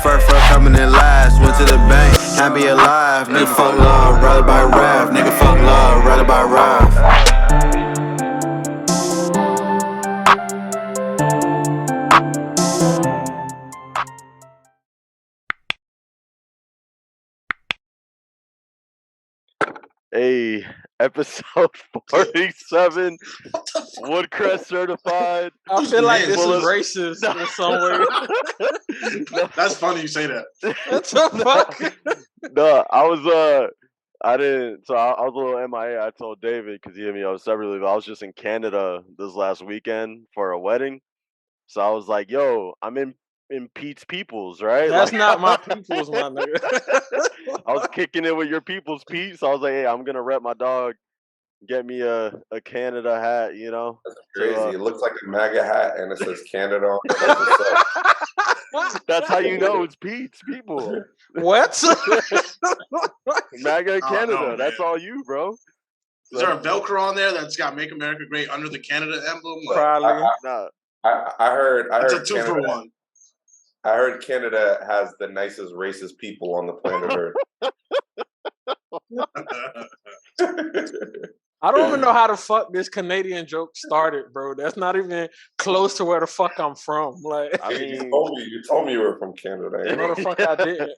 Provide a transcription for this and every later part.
first for coming in last. Went to the bank, happy alive. Nigga fuck love, rather by rap. Nigga fuck love, rather by rap. Hey, episode 47, Woodcrest certified. I feel like this is racist in some way. That's funny you say that. What the fuck? No, I didn't, so I was a little MIA. I told David, because he hit me up separately, but I was just in Canada this last weekend for a wedding. So I was like, yo, I'm in Pete's Peoples, right? That's like, not my people's, my nigga. I was kicking it with your people's, Pete. So I was like, hey, I'm going to rep my dog. Get me a Canada hat, you know? That's crazy. It looks like a MAGA hat and it says Canada on it. That's how you know it's Pete's people. What? MAGA Canada. No, that's all you, bro. Is there a Velcro on there that's got "Make America Great" under the Canada emblem? Probably. I heard. It's a 2-for-1. I heard Canada has the nicest racist people on the planet Earth. I don't even know how the fuck this Canadian joke started, bro. That's not even close to where the fuck I'm from. Like, I mean, you told me you were from Canada. No, the fuck I didn't.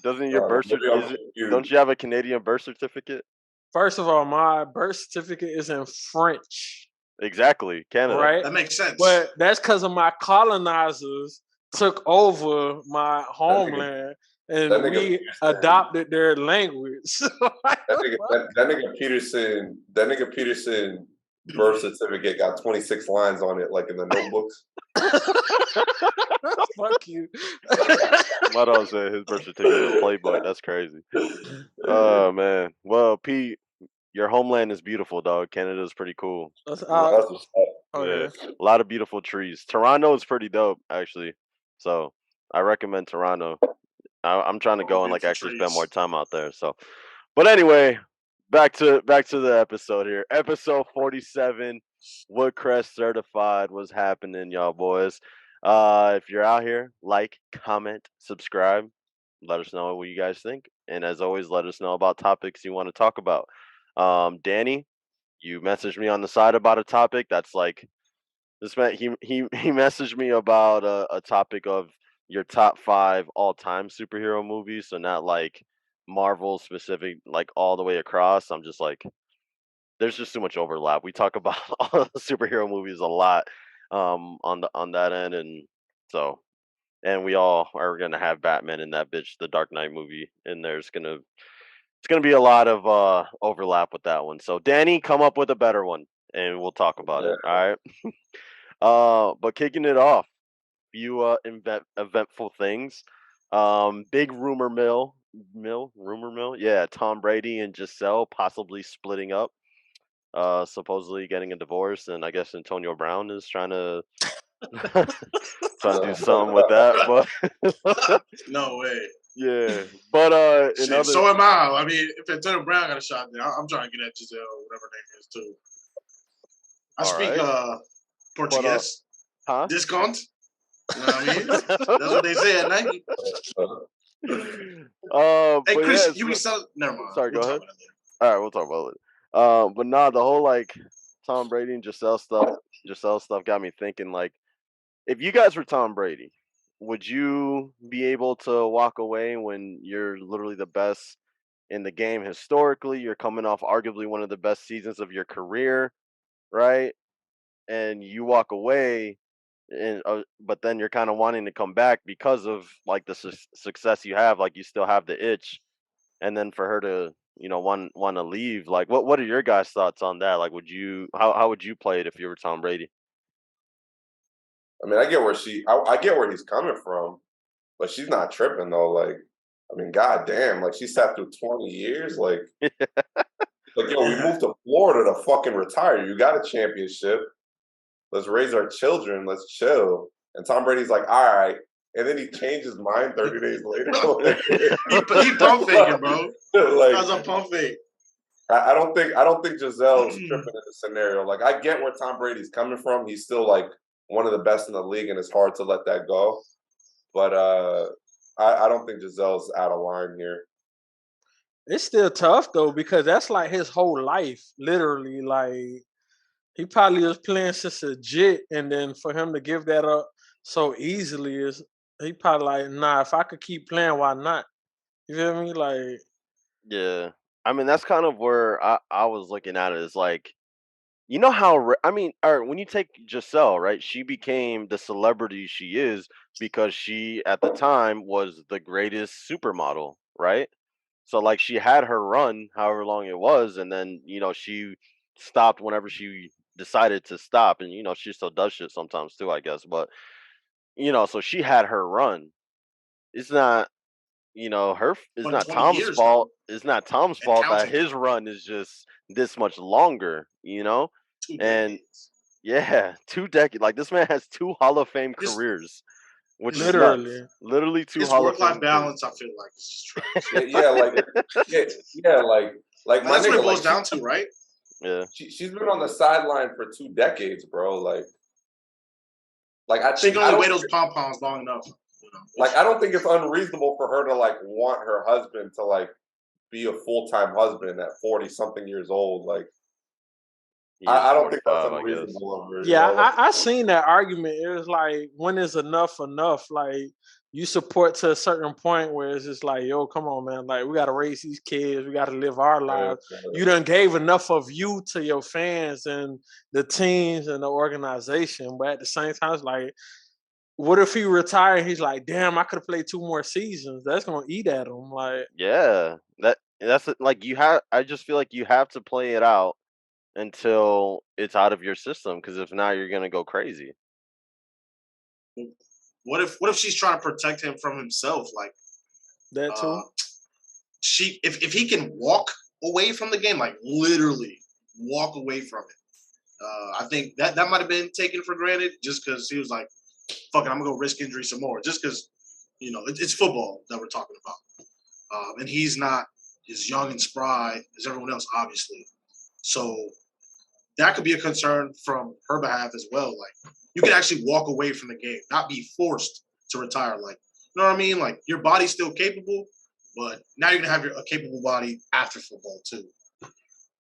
Doesn't your birth certificate? Don't you have a Canadian birth certificate? First of all, my birth certificate is in French. Exactly, Canada. Right? That makes sense. But that's because of my colonizers took over my homeland and we adopted their language. that nigga Peterson birth certificate got 26 lines on it, like in the notebooks. Fuck you. My dog said his birth certificate is a playbook. That's crazy. Oh man. Well, Pete, your homeland is beautiful, dog. Canada is pretty cool. Yeah. A lot of beautiful trees. Toronto is pretty dope, actually. So I recommend Toronto. I'm trying to go and actually spend more time out there. So, but anyway, back to the episode here. Episode 47, Woodcrest certified. What's happening, y'all boys? If you're out here, like, comment, subscribe. Let us know what you guys think, and as always, let us know about topics you want to talk about. Danny, you messaged me on the side about a topic that's like this. Man, he messaged me about a topic of your top 5 all-time superhero movies, so not like Marvel specific, like all the way across. I'm just like, there's just too much overlap. We talk about all the superhero movies a lot on that end, and so we all are gonna have Batman in that bitch, the Dark Knight movie, and it's gonna be a lot of overlap with that one. So Danny, come up with a better one, and we'll talk about it. All right. But kicking it off, few eventful things. Big rumor mill. Yeah, Tom Brady and Gisele possibly splitting up. Supposedly getting a divorce, and I guess Antonio Brown is trying to do something with that. But no way. Yeah, but so am I. I mean, if Antonio Brown got a shot, then I'm trying to get at Gisele, whatever her name is, too. I speak Portuguese. Discount. You know what I mean? That's what they say at Nike. Hey, Chris, you be selling. Never mind. Sorry, go ahead. All right, we'll talk about it. But nah, the whole Tom Brady and Gisele stuff got me thinking. Like, if you guys were Tom Brady, would you be able to walk away when you're literally the best in the game historically? You're coming off arguably one of the best seasons of your career, right? And you walk away, and but then you're kind of wanting to come back because of like the success you have. Like, you still have the itch, and then for her to want to leave. Like, what are your guys' thoughts on that? Like, how would you play it if you were Tom Brady? I mean, I get where he's coming from, but she's not tripping though. Like, I mean, goddamn, like she sat through 20 years. Like, like, yo, we moved to Florida to fucking retire. You got a championship. Let's raise our children. Let's chill. And Tom Brady's like, all right. And then he changed his mind 30 days later. he pump faking, bro. Like, that's a pump fake. I don't think Giselle's tripping in the scenario. Like, I get where Tom Brady's coming from. He's still like one of the best in the league, and it's hard to let that go. But I don't think Gisele's out of line here. It's still tough though because that's like his whole life, literally. Like he probably was playing since a jit, and then for him to give that up so easily is he probably like, nah. If I could keep playing, why not? You feel me? Like, Yeah. I mean, that's kind of where I was looking at it. Is like, you know how I mean, or when you take Giselle, right? She became the celebrity she is because she at the time was the greatest supermodel, right? So like she had her run, however long it was, and then she stopped whenever she decided to stop, and she still does shit sometimes too, I guess. But so she had her run. It's not it's But not 20 Tom's years fault. though, It's not Tom's and fault that counting. his run is just this much longer, 2 and decades. yeah, 2 decades. Like this man has 2 Hall of Fame Just, careers, which is just nuts. literally. Literally two his Hall of work-life Fame careers. balance, I feel like, is just trash. Yeah, like my That's what nigga, it boils down to, right? Yeah. she's been on the sideline for 2 decades, bro. Like I She think can I only don't wear those pom poms long enough. I don't think it's unreasonable for her to like want her husband to like be a full-time husband at 40 something years old. Like He is I don't think that's 45, I guess. unreasonable of her, Yeah, Like, I seen that argument. It was like, when is enough enough? Like, you support to a certain point where it's just like, yo, come on, man. Like, we got to raise these kids. We got to live our lives. You done gave enough of you to your fans and the teams and the organization. But at the same time, it's like, what if he retired? He's like, damn, I could have played 2 more seasons. That's gonna eat at him. Like, Yeah. Like you have. I just feel like you have to play it out until it's out of your system, because if not, you're gonna go crazy. What if she's trying to protect him from himself? Like, that too. If he can walk away from the game, like literally walk away from it, I think that might have been taken for granted just because he was like, "Fuck it, I'm gonna go risk injury some more," just because it's football that we're talking about, and he's not as young and spry as everyone else, obviously. So that could be a concern from her behalf as well. Like, you can actually walk away from the game, not be forced to retire. Like, you know what I mean? Like, your body's still capable, but now you're gonna have a capable body after football too.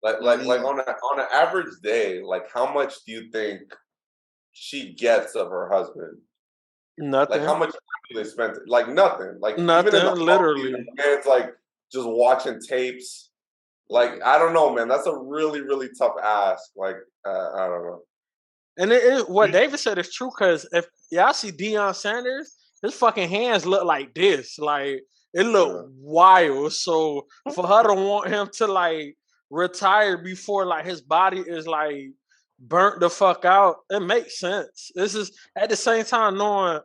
like on an average day, like how much do you think she gets of her husband? Nothing. Like how much time do they spend? Like nothing. Like nothing. Even in the Literally, man's like just watching tapes. Like I don't know, man. That's a really really tough ask. Like I don't know. And what David said is true, because if y'all see Deion Sanders, his fucking hands look like this. Like, it look wild. So for her to want him to like retire before like his body is like burnt the fuck out, it makes sense. This is at the same time knowing,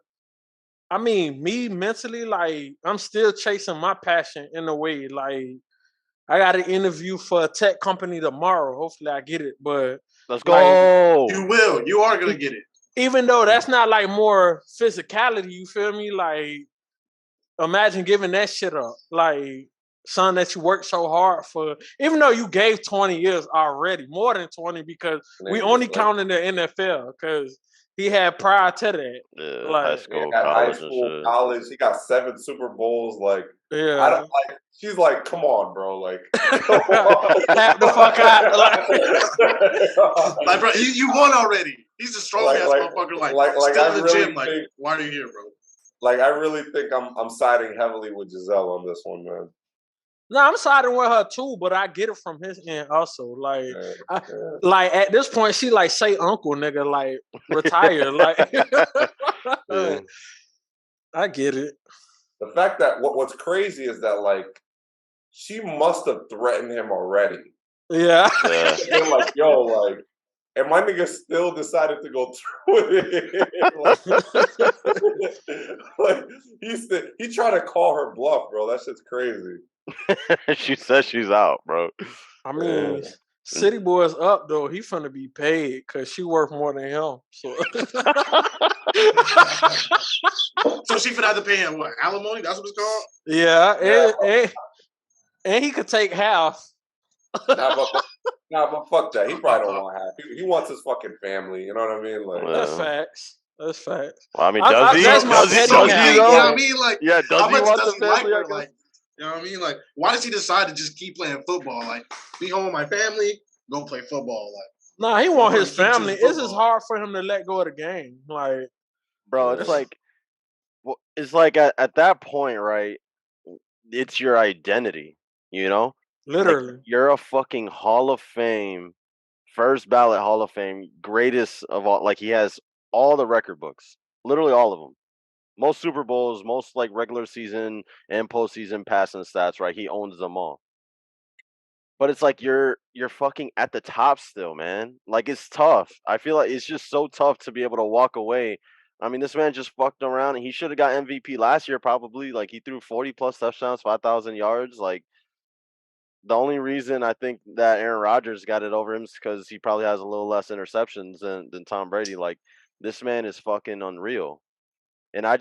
I mean, me mentally, like I'm still chasing my passion in a way. Like, I got an interview for a tech company tomorrow. Hopefully I get it. But let's go. Like, you will. You are gonna get it. Even though that's not like more physicality, you feel me? Like, imagine giving that shit up. Like, something that you worked so hard for. Even though you gave 20 years already, more than 20, because we only counting the NFL, because he had prior to that. Yeah, like, high school, high college, school, and shit. college. He got 7 Super Bowls. Like yeah, I don't like. She's like, come on, bro. Like, tap the fuck out. Like, bro, you won already. He's a strong ass motherfucker. Like still in the really gym. Like, why are you here, bro? Like, I really think I'm siding heavily with Gisele on this one, man. No, I'm siding with her too, but I get it from his end also. Like, like at this point, she like, say uncle, nigga, like retire. Like, I get it. The fact that what's crazy is that like she must have threatened him already. Yeah. They're like, yo, like, and my nigga still decided to go through it. Like, he tried to call her bluff, bro. That shit's crazy. She says she's out, bro. I mean, City Boy's up though. He finna be paid because she worth more than him. So, so she finna have to pay him what? Alimony? That's what it's called. Yeah. And he could take half. Nah, but fuck that. He probably don't want half. He wants his fucking family. You know what I mean? Like, that's facts. That's facts. Well, I mean, does he? That's my Does he? petty Does hat. he You know what though? I mean? Like, Yeah, does how he much want does the he like family? I her? guess. Like, you know what I mean? Like, why does he decide to just keep playing football? Like, be home with my family, go play football. Like, Nah, he I'm want gonna his keep family. choosing It's just football. hard for him to let go of the game. Like, Bro, it's like, well, it's like at that point, right? It's your identity, you know. Like literally. you're a fucking Hall of Fame, first ballot Hall of Fame, greatest of all. Like he has all the record books, literally all of them. Most Super Bowls, most like regular season and postseason passing stats, right? He owns them all. But it's like you're fucking at the top still, man. Like it's tough. I feel like it's just so tough to be able to walk away. I mean, this man just fucked around and he should have got MVP last year probably. Like he threw 40 plus touchdowns, 5,000 yards. Like the only reason I think that Aaron Rodgers got it over him is because he probably has a little less interceptions than Tom Brady. Like this man is fucking unreal. And I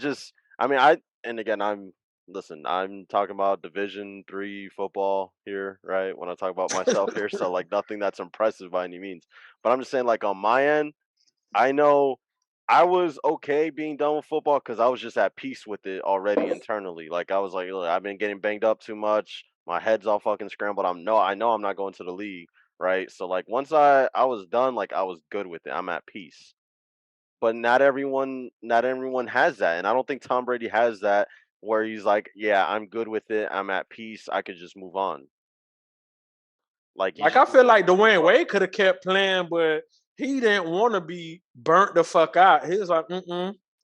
mean, and again, listen, I'm talking about Division 3 football here, right? When I talk about myself here, so like nothing that's impressive by any means. But I'm just saying, like on my end, I know I was okay being done with football because I was just at peace with it already internally. Like I was like, look, I've been getting banged up too much. My head's all fucking scrambled. I know I'm not going to the league, right? So like once I was done, like I was good with it. I'm at peace. But not everyone has that, and I don't think Tom Brady has that where he's like, yeah, I'm good with it. I'm at peace. I could just move on. Like he's Like I just feel like Dwayne Wade could have kept playing, but he didn't want to be burnt the fuck out. He was like,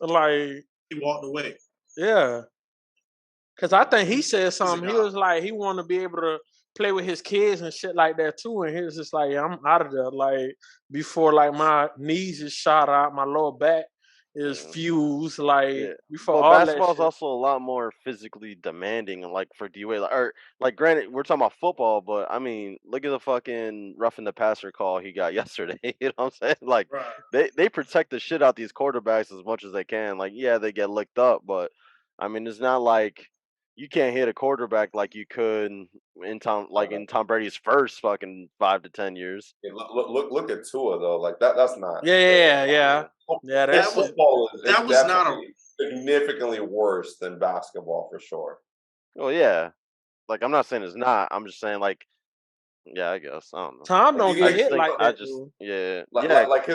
like he walked away. yeah. Cause I think he said He's a something. He god. was like, he wanted to be able to play with his kids and shit like that too. And he was just like, yeah, I'm out of there. Like before, like my knees is shot out, my lower back is yeah. fused. Like Yeah, before but all that basketball is shit. also a lot more physically demanding, and like for D-Wade, or like granted, we're talking about football, but I mean, look at the fucking roughing the passer call he got yesterday. You know what I'm saying? Like Right. they protect the shit out these quarterbacks as much as they can. Like yeah, they get licked up, but I mean, it's not like you can't hit a quarterback like you could in Tom Brady's first fucking 5 to 10 years. Yeah, look at Tua though. Like that's not fair. Yeah. That That was shit. Football is that was not a definitely significantly worse than basketball for sure. Oh yeah, like I'm not saying it's not. I'm just saying like yeah, I guess I don't know. Tom Like don't you, I get just hit think like I that, just dude. yeah like yeah. like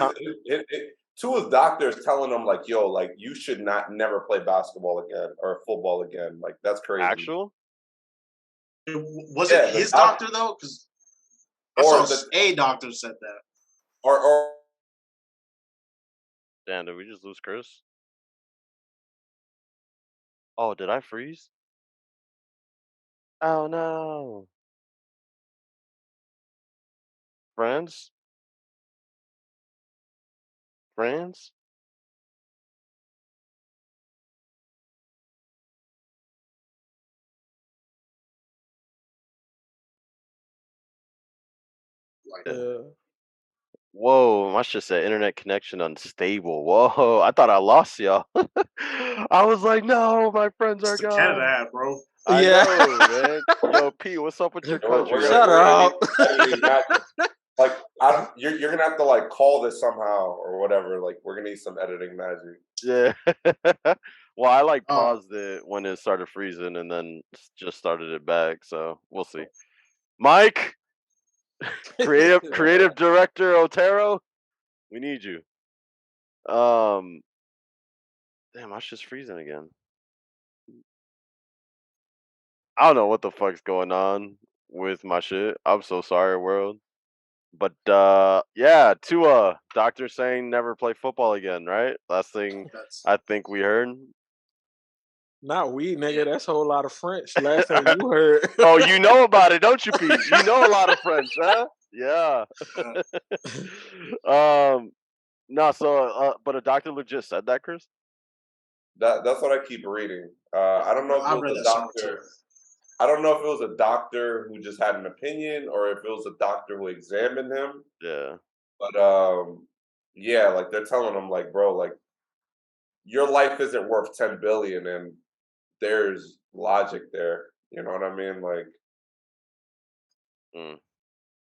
Tua's doctors telling him like, yo, like you should not never play basketball again or football again. Like that's crazy. Actual? Was it Yeah, his doctor though? Because I or saw the a doctor said that. or Damn, did we just lose Chris? Oh, did I freeze? Oh no. Friends? Friends? Like, Yeah. Yeah. Whoa, my shit said internet connection unstable. Whoa, I thought I lost y'all. I was like, no, my friends it's are the Canada gone. app, bro. I Yeah. know, man. Yo, P, what's up with your country? Shut we're gonna need up. editing magic. Like you're gonna have to like call this somehow or whatever. Like we're gonna need some editing magic. Yeah. Well, I like Oh, paused it when it started freezing and then just started it back, so we'll see. Mike, creative director Otero, we need you. Um, damn, my shit's freezing again. I don't know what the fuck's going on with my shit. I'm so sorry, world. But yeah, Tua, doctor saying never play football again, right? Last thing that's I think we heard. Not we, nigga. That's a whole lot of French. Last thing you heard. Oh, you know about it, don't you, Pete? You know a lot of French, huh? Yeah. um, no, so but a doctor legit said that, Chris? That's what I keep reading. I don't know if I it read was a that somewhere too. doctor. I don't know if it was a doctor who just had an opinion or if it was a doctor who examined him. Yeah. But yeah, like they're telling him like, bro, like your life isn't worth 10 billion and there's logic there. You know what I mean? Like Mm.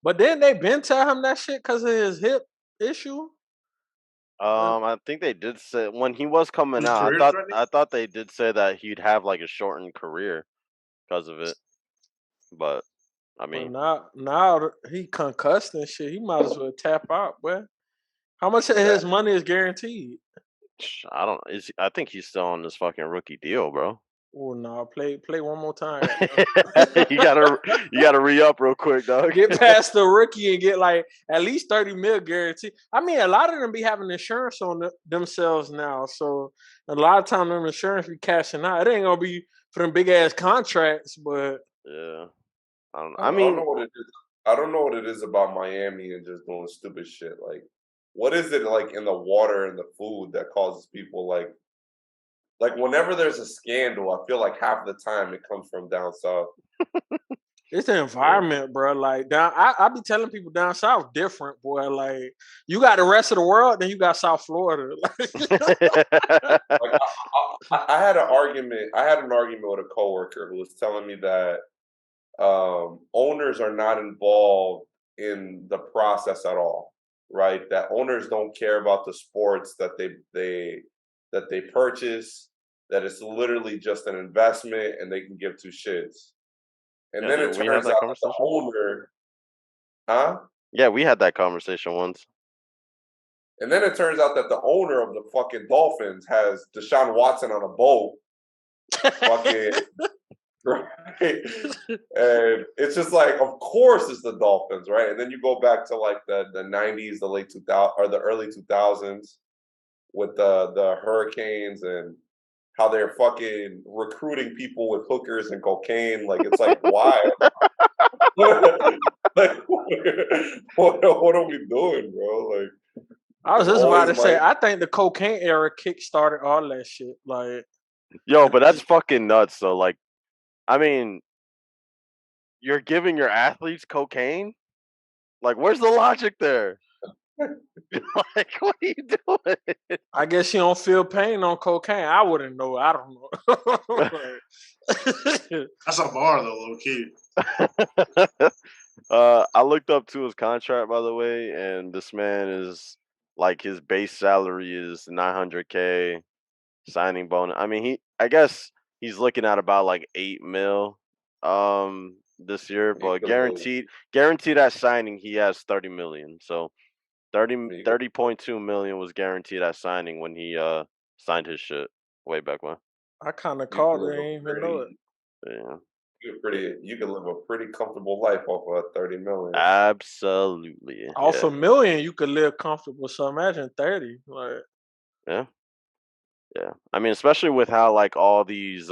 But then they been tell him that shit because of his hip issue. I think they did say when he was coming out. I thought they did say that he'd have like a shortened career because of it. But I mean, now he concussed and shit. He might as well tap out, boy. How much of his money is guaranteed? I don't. I think he's still on this fucking rookie deal, bro. Oh no! Play one more time. you gotta re up real quick, dog. Get past the rookie and get like at least 30 mil guaranteed. I mean, a lot of them be having insurance on themselves now, so a lot of time them insurance be cashing out. It ain't gonna be for them big ass contracts, but yeah, I don't know. I don't know what it is. I don't know what it is about Miami and just doing stupid shit. Like, what is it like in the water and the food that causes people like whenever there's a scandal, I feel like half the time it comes from down south. It's the environment, bro. Like I be telling people down south different, boy. Like you got the rest of the world, then you got South Florida. I had an argument. I had an argument with a coworker who was telling me that owners are not involved in the process at all, right? That owners don't care about the sports that they purchase. That it's literally just an investment and they can give two shits. And then it turns out that the owner, Yeah, we had that conversation once. And then it turns out that the owner of the fucking Dolphins has Deshaun Watson on a boat. Fucking right. And it's just like, of course it's the Dolphins, right? And then you go back to like the 90s, the late 2000s or the early 2000s with the hurricanes and how they're fucking recruiting people with hookers and cocaine. Like, it's like, why? Like, what are we doing, bro? Like, I was just about to say, I think the cocaine era kick-started all that shit. Like, yo, but that's fucking nuts. So, like, I mean, you're giving your athletes cocaine? Like, where's the logic there? Like, what are you doing? I guess you don't feel pain on cocaine. I wouldn't know. I don't know. That's a bar though, low key. I looked up to his contract, by the way, and this man is like his base salary is $900K, signing bonus. I mean, I guess he's looking at about like 8 mil this year, but guaranteed at signing he has 30 million. So 30.2 million was guaranteed at signing when he signed his shit way back when. I kind of called it, I didn't even know it. Yeah. You can live a pretty comfortable life off of 30 million. Absolutely. Off a million, you could live comfortable. So imagine 30. Like, yeah. I mean, especially with how like all these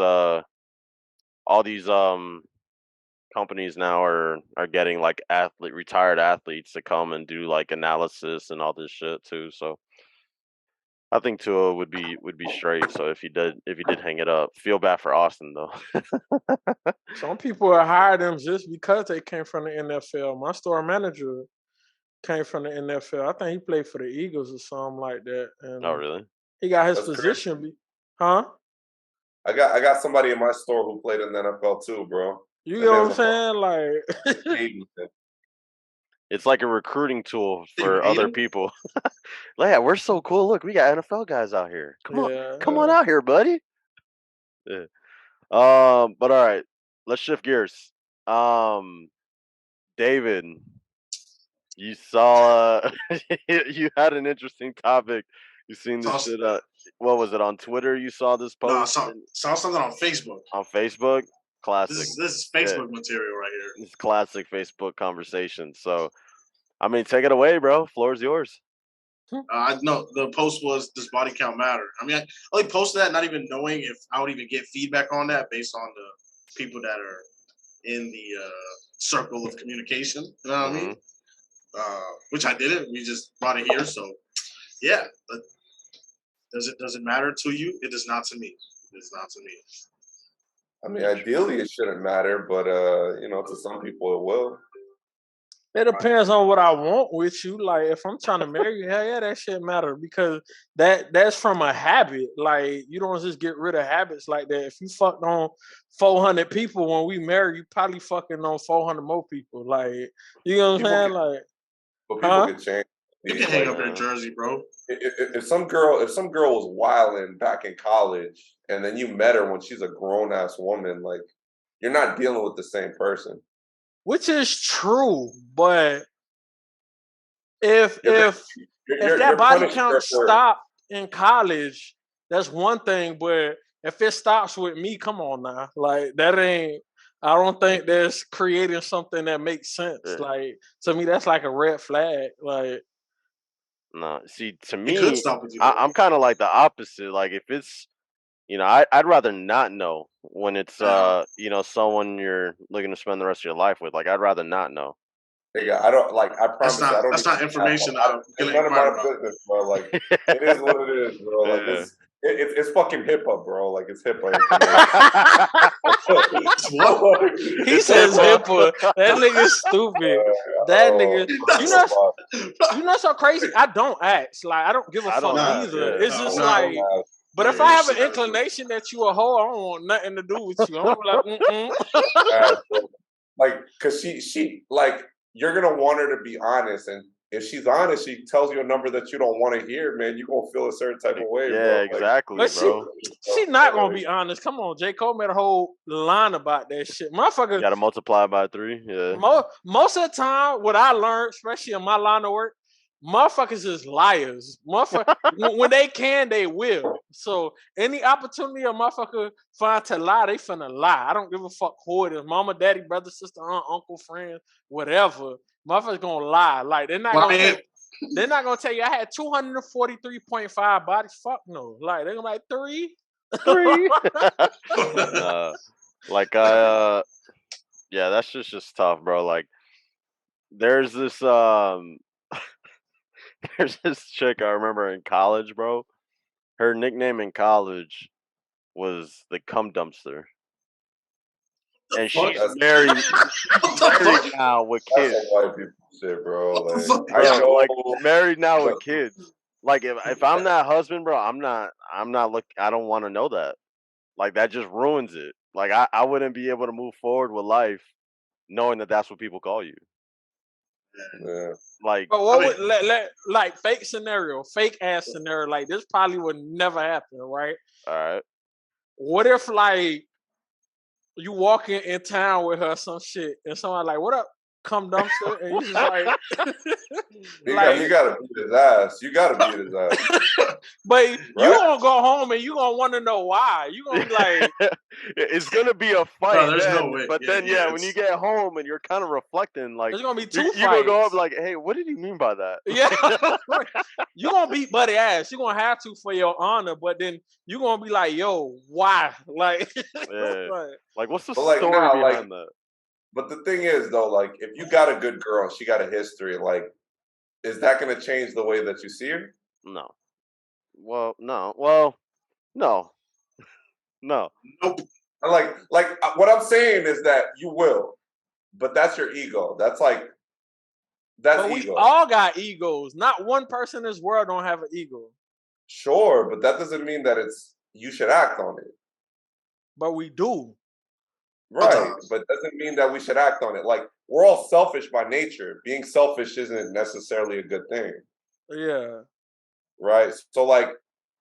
companies now are getting like retired athletes to come and do like analysis and all this shit too. So I think Tua would be straight. So if he did hang it up, feel bad for Austin though. Some people are hired them just because they came from the NFL. My store manager came from the NFL. I think he played for the Eagles or something like that. And oh really? He got his position. Huh? I got somebody in my store who played in the NFL too, bro. You know what I'm saying? Like, it's like a recruiting tool for other people. Yeah, we're so cool. Look, we got NFL guys out here. Come on out here, buddy. Yeah. But all right, let's shift gears. David, you saw you had an interesting topic. You seen this shit? What was it on Twitter? You saw this post? No, I saw something on Facebook. On Facebook, classic. This is Facebook material right here. It's classic Facebook conversation. So, I mean, take it away, bro. Floor's yours. No, the post was, does body count matter? I mean, I only posted that not even knowing if I would even get feedback on that based on the people that are in the circle of communication. You know what I mean? Which I didn't. We just brought it here. So, yeah. But does it matter to you? It does not to me. It is not to me. I mean, ideally it shouldn't matter, but to some people it will. It depends on what I want with you. Like, if I'm trying to marry you, hell yeah, that shit matter because that's from a habit. Like, you don't just get rid of habits like that. If you fucked on 400 people when we marry, you probably fucking on 400 more people. Like, you know what I'm saying? Like, but people can change. You can hang up in Jersey, bro. If some girl was wilding back in college, and then you met her when she's a grown ass woman, like you're not dealing with the same person. Which is true, but if that body count stopped in college, that's one thing. But if it stops with me, come on now, like that ain't. I don't think that's creating something that makes sense. Yeah. Like to me, that's like a red flag. Like, no, see, to me, I'm kind of like the opposite. Like if it's, I'd rather not know when it's someone you're looking to spend the rest of your life with. Like I'd rather not know. Nigga, I don't like. I promise. That's not information. It's none of my business, bro. Like it is what it is, bro. Like it's fucking HIPAA, bro. Like it's HIPAA. He says HIPAA. That nigga's stupid. That nigga. You know so crazy. I don't ask. Like I don't give a fuck either. It's just like. But if I have an inclination that you a hoe, I don't want nothing to do with you. I'm like, like, cause she like. You're gonna want her to be honest, and if she's honest, she tells you a number that you don't want to hear, man. You're gonna feel a certain type of way. Yeah, bro. exactly, but bro. She's not gonna be honest. Come on, J. Cole made a whole line about that shit. Motherfucker, you gotta multiply by 3. Yeah. Most of the time, what I learned, especially in my line of work, motherfuckers is liars. Motherfucker, when they can, they will. So any opportunity a motherfucker find to lie, they finna lie. I don't give a fuck who it is. Mama, daddy, brother, sister, aunt, uncle, friend, whatever. Motherfuckers gonna lie. Like they're not gonna tell you I had 243.5 bodies. Fuck no. Like they're gonna be like 3. Yeah, that's just tough, bro. Like there's this there's this chick I remember in college, bro. Her nickname in college was the cum dumpster. And she's married now with kids. That's white people shit, bro. Like, married now with kids. Like if I'm that husband, bro, I'm not I don't want to know that. Like that just ruins it. Like I wouldn't be able to move forward with life knowing that that's what people call you. Yeah. Like, but what like fake ass scenario, like this probably would never happen, right? All right. What if like you walking in town with her some shit and someone like, what up, cum dumpster? And you just like you gotta beat his ass. You gotta beat his ass. But right? You gonna go home and you gonna want to know why. You gonna be like, it's gonna be a fight. No, there's no way. But then when you get home and you're kind of reflecting, like there's gonna be 2 fights. You gonna go up like, hey, what did you mean by that? Yeah, you gonna beat buddy ass. You gonna have to for your honor, but then you gonna be like, yo, why? Like, like what's the story behind that? But the thing is, though, like if you got a good girl, she got a history, like, is that gonna change the way that you see her? No. Well, no. Well, no. No. Nope. Like what I'm saying is that you will, but that's your ego. That's but ego. We all got egos. Not one person in this world don't have an ego. Sure, but that doesn't mean that you should act on it. But we do. Right, but doesn't mean that we should act on it. Like we're all selfish by nature. Being selfish isn't necessarily a good thing. Yeah. Right. So like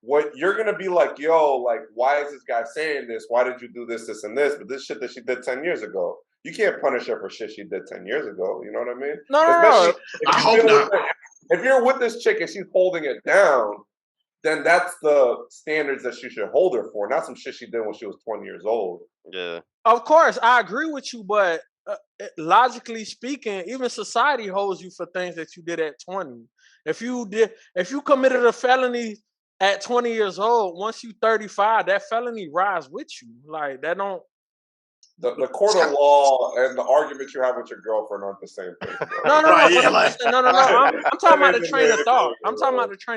what you're gonna be like, yo, like, why is this guy saying this? Why did you do this, this, and this? But this shit that she did 10 years ago. You can't punish her for shit she did 10 years ago. You know what I mean? No. I hope not. If you're with this chick and she's holding it down, then that's the standards that she should hold her for, not some shit she did when she was 20 years old. Yeah. Of course, I agree with you, but logically speaking, even society holds you for things that you did at 20. If you committed a felony at 20 years old, once you 35, that felony rides with you. Like that don't. The court of law and the argument you have with your girlfriend aren't the same thing. No. I'm talking about the train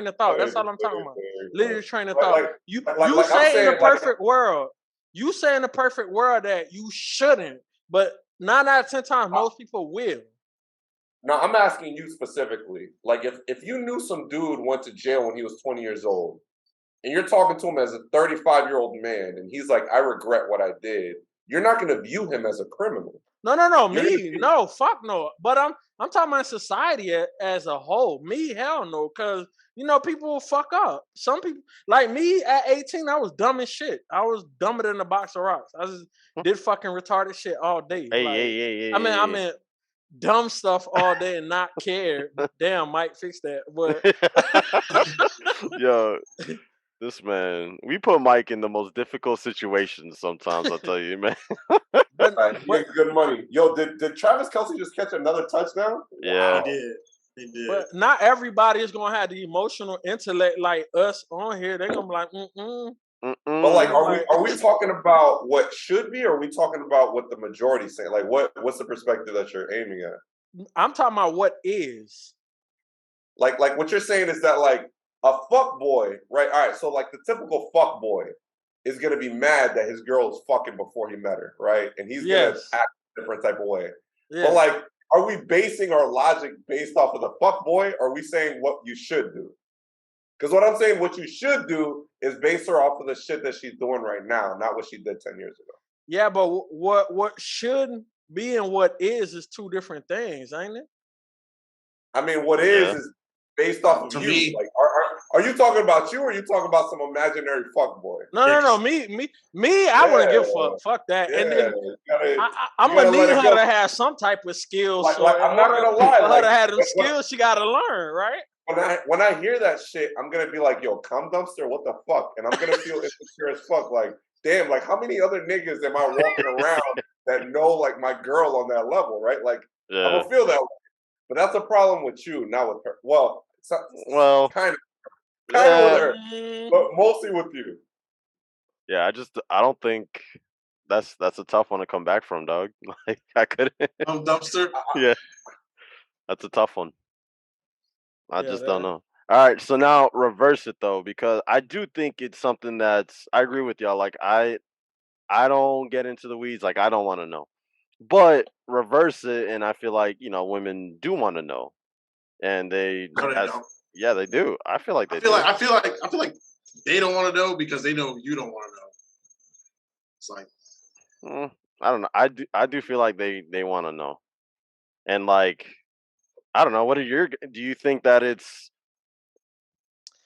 of thought. That's all I'm talking about. Literally train of thought. You say in a perfect world. You say in a perfect world that you shouldn't, but 9 out of 10 times most people will. No, I'm asking you specifically. Like if you knew some dude went to jail when he was 20 years old, and you're talking to him as a 35-year-old man, and he's like, I regret what I did, you're not going to view him as a criminal. No. Me, no, fuck no. But I'm talking about society as a whole. Me, hell no, because people will fuck up. Some people, like me, at 18, I was dumb as shit. I was dumber than a box of rocks. I just did fucking retarded shit all day. I mean, dumb stuff all day and not care. Damn, Mike, fix that. But Yo, this man, we put Mike in the most difficult situations sometimes, I'll tell you, man. but He makes good money. Yo, did Travis Kelce just catch another touchdown? Yeah. He did. But not everybody is gonna have the emotional intellect like us on here. They're gonna be like, But like, are we talking about what should be, or are we talking about what the majority say? Like, what's the perspective that you're aiming at? I'm talking about what is. Like what you're saying is that like a fuck boy, right? All right, so like the typical fuck boy is gonna be mad that his girl is fucking before he met her, right? And he's gonna act a different type of way. Yes. But like, are we basing our logic based off of the fuck boy, or are we saying what you should do? Because what I'm saying, what you should do is base her off of the shit that she's doing right now, not what she did 10 years ago. Yeah, but what should be and what is two different things, ain't it? I mean, what is based off of you. Me. Like, are you talking about you, or are you talking about some imaginary fuck boy? No. Me. I wouldn't give a fuck. Fuck that. Yeah, and then I'm gonna need her to have some type of skills. Like, I'm not gonna lie. For her to have them skills, she gotta learn, right? When I hear that shit, I'm gonna be like, yo, cum dumpster, what the fuck? And I'm gonna feel insecure as fuck. Like, damn, like how many other niggas am I walking around that know like my girl on that level, right? Like, I'm gonna feel that way. But that's a problem with you, not with her. Well, kind of with her, but mostly with you. Yeah, I don't think that's a tough one to come back from, dog. Like I couldn't. Dumpster. Yeah, that's a tough one. I just don't know. All right, so now reverse it though, because I do think it's something that's. I agree with y'all. Like I don't get into the weeds. Like I don't want to know, but reverse it, and I feel like women do want to know, and they. Yeah, they do. I feel like they do. I feel like they don't want to know because they know you don't want to know. It's like I don't know. I do feel like they want to know, and like I don't know. What are do you think that it's?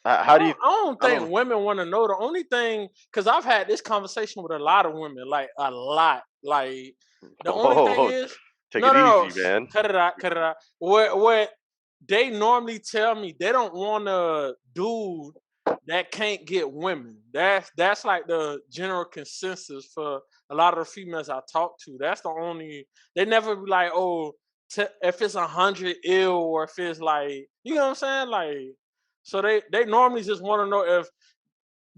How do you? I don't think women want to know. The only thing, because I've had this conversation with a lot of women, like a lot. Like the only thing is, take it easy, man. Cut it out. What they normally tell me, they don't want a dude that can't get women. That's like the general consensus for a lot of the females I talk to. That's the only. They never be like, oh, if it's 100 ill, or if it's like, you know what I'm saying, like. So they normally just want to know if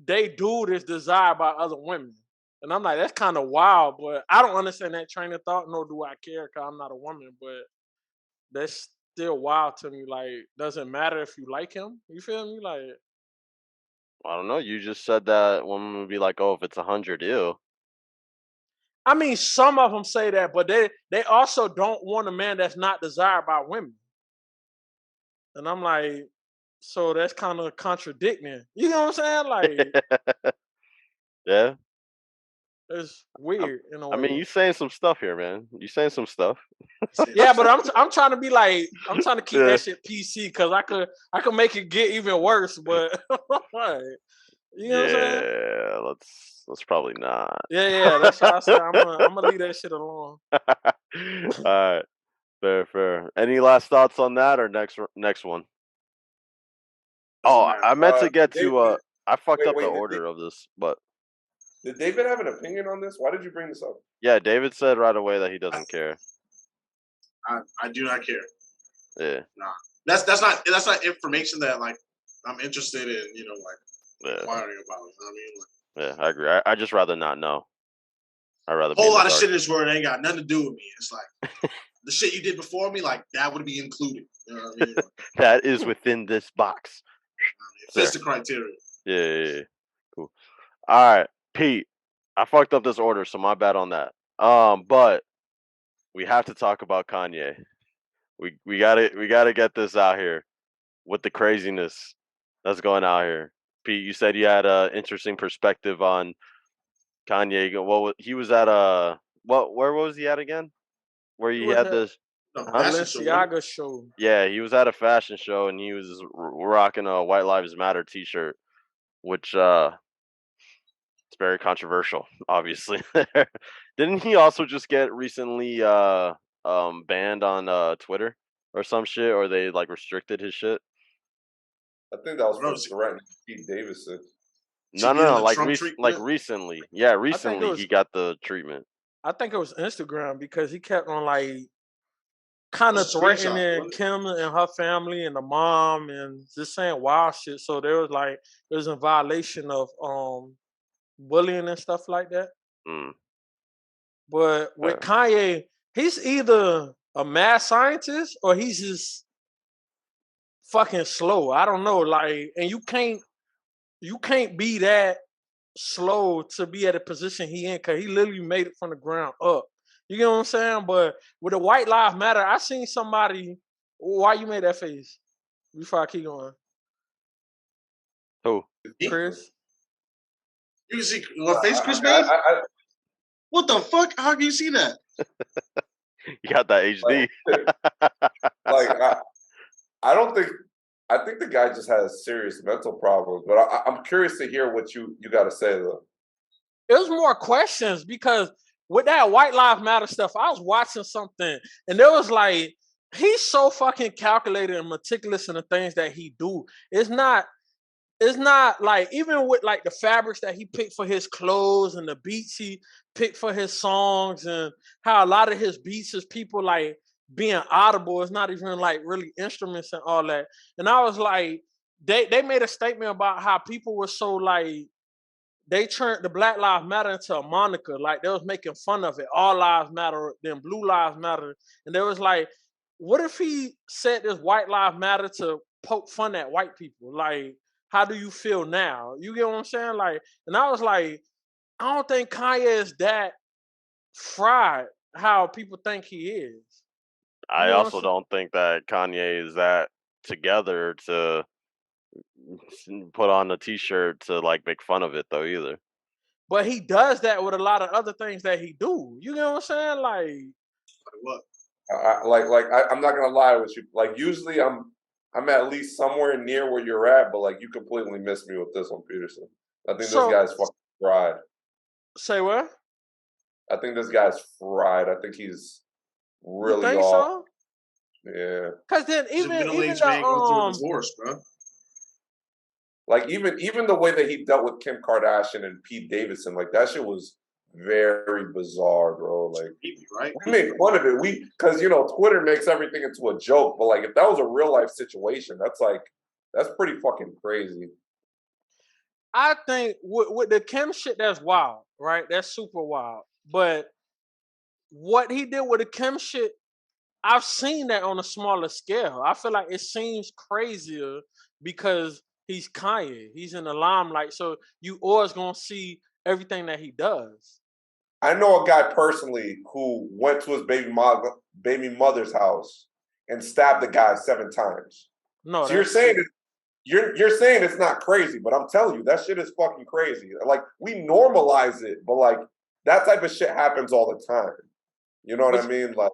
they dude is desired by other women. And I'm like, that's kind of wild, but I don't understand that train of thought, nor do I care because I'm not a woman, but that's still wild to me. Like, doesn't matter if you like him. You feel me? Like, I don't know. You just said that women would be like, oh, if it's 100, ew. I mean, some of them say that, but they also don't want a man that's not desired by women. And I'm like, so that's kind of contradicting. You know what I'm saying? Like, yeah, it's weird in a way. I mean, you saying some stuff here, man. You saying some stuff. Yeah, but I'm trying to be like, I'm trying to keep that shit PC because I could make it get even worse. But you know what I'm saying? Yeah, let's probably not. Yeah. That's why I said I'm gonna leave that shit alone. All right, fair. Any last thoughts on that or next one? Oh, I meant to get to. I fucked up the order of this, but. Did David have an opinion on this? Why did you bring this up? Yeah, David said right away that he doesn't care. I do not care. Yeah. Nah, that's not information that like I'm interested in. Inquiring about. You know what I mean? Yeah, I agree. I just rather not know. I'd rather. A whole lot of shit in this world ain't got nothing to do with me. It's like the shit you did before me, like that would be included. You know what I mean? That is within this box. Fits the criteria. Yeah. Cool. All right, Pete. I fucked up this order, so my bad on that. But we have to talk about Kanye. We gotta get this out here with the craziness that's going out here. Pete, you said you had an interesting perspective on Kanye. Well, he was at where was he at again? where he had this Balenciaga show. Yeah, he was at a fashion show and he was rocking a White Lives Matter T-shirt, which it's very controversial, obviously. Didn't he also just get recently banned on Twitter or some shit, or they like restricted his shit? I think that was for threatening Pete Davidson. No, like recently. Yeah, recently he got the treatment. I think it was Instagram because he kept on like kind of threatening Kim and her family and the mom and just saying wild shit. So there was like it was in violation of bullying and stuff like that. Mm. But with Kanye, he's either a mad scientist or he's just fucking slow. I don't know. Like, and you can't be that slow to be at a position he in because he literally made it from the ground up. You get what I'm saying? But with the White Lives Matter, I seen somebody. Why you made that face? Before I keep going. Who? Chris. You can see what face Chris made? What the fuck? How can you see that? You got that HD. I don't think. I think the guy just has serious mental problems. But I'm curious to hear what you got to say though. It was more questions because with that White Lives Matter stuff, I was watching something and there was like he's so fucking calculated and meticulous in the things that he do. It's not like even with like the fabrics that he picked for his clothes and the beats he picked for his songs and how a lot of his beats is people like being audible. It's not even like really instruments and all that. And I was like, they made a statement about how people were so like they turned the Black Lives Matter into a moniker. Like they was making fun of it. All lives matter, then blue lives matter. And there was like, what if he said this White Lives Matter to poke fun at white people? Like, how do you feel now? You get what I'm saying? Like, and I was like, I don't think Kanye is that fried how people think he is. I also don't think that Kanye is that together to put on a T-shirt to like make fun of it though either. But he does that with a lot of other things that he do. You know what I'm saying? Like what? I'm not gonna lie with you. Like usually I'm at least somewhere near where you're at, but like you completely missed me with this one, Peterson. I think this guy's fucking fried. Say what? I think this guy's fried. I think he's really off. So? Yeah. Because then even the go through a divorce, bro. Like even the way that he dealt with Kim Kardashian and Pete Davidson, like that shit was very bizarre, bro. Like right? We make fun of it. Because Twitter makes everything into a joke, but like if that was a real life situation, that's pretty fucking crazy. I think with the Kim shit, that's wild, right? That's super wild. But what he did with the Kim shit, I've seen that on a smaller scale. I feel like it seems crazier because he's Kanye. He's in the limelight, so you always gonna see everything that he does. I know a guy personally who went to his baby mother's house and stabbed the guy 7 times. No, so you're saying you're saying it's not crazy, but I'm telling you that shit is fucking crazy. Like we normalize it, but like that type of shit happens all the time. You know what I mean? Like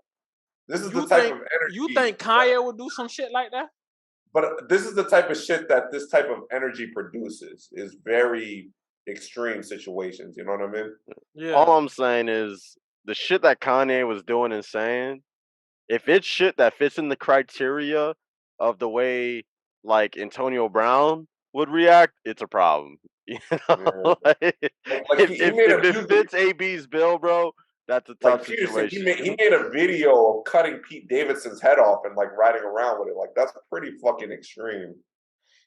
this is the type of energy. You think Kanye would do some shit like that? But this is the type of shit that this type of energy produces. Is very extreme situations. You know what I mean? Yeah. All I'm saying is the shit that Kanye was doing and saying, if it's shit that fits in the criteria of the way like Antonio Brown would react, it's a problem. You know? Yeah. If it fits AB's bill, bro, that's a tough situation. He made a video of cutting Pete Davidson's head off and like riding around with it. Like that's pretty fucking extreme.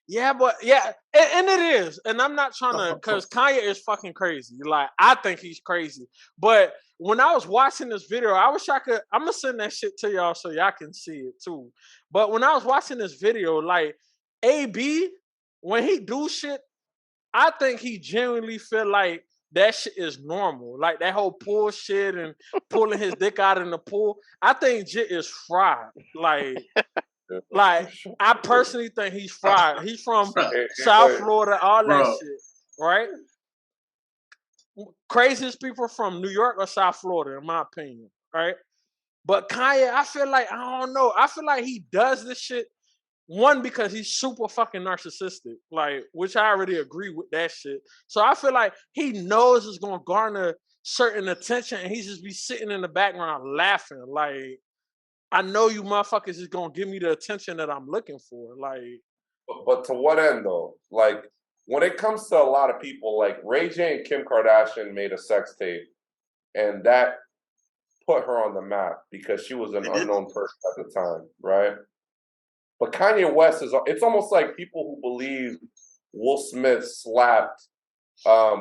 Yeah, but and it is. And I'm not trying to, because Kanye is fucking crazy. Like, I think he's crazy. But when I was watching this video, I wish I could, I'm going to send that shit to y'all so y'all can see it too. But when I was watching this video, like, AB, when he do shit, I think he genuinely feel like that shit is normal. Like, that whole pool shit and pulling his dick out in the pool. I think Jit is fried. Like, I personally think he's fried. He's from South Florida, all that shit, right? Craziest people from New York or South Florida, in my opinion, right? But Kanye, I feel like I don't know. I feel like he does this shit. One, because he's super fucking narcissistic, like, which I already agree with that shit. So I feel like he knows it's gonna garner certain attention, and he just be sitting in the background laughing. Like, I know you motherfuckers is gonna give me the attention that I'm looking for. Like, but to what end though? Like, when it comes to a lot of people, like Ray J and Kim Kardashian made a sex tape, and that put her on the map because she was an unknown person at the time, right? But Kanye West it's almost like people who believe Will Smith slapped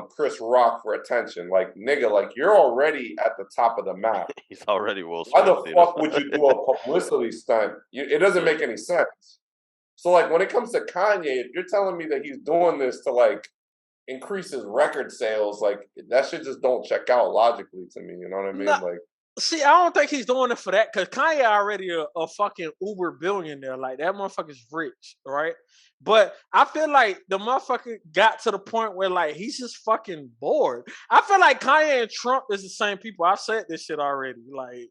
Chris Rock for attention. Like, nigga, like, you're already at the top of the map. He's already Will Smith. Why the fuck would you do a publicity stunt? It doesn't make any sense. So, like, when it comes to Kanye, if you're telling me that he's doing this to, like, increase his record sales, like, that shit just don't check out logically to me. You know what I mean? Like, see, I don't think he's doing it for that, because Kanye already a fucking uber billionaire. Like, that motherfucker's rich, right? But I feel like the motherfucker got to the point where, like, he's just fucking bored. I feel like Kanye and Trump is the same people. I've said this shit already. Like,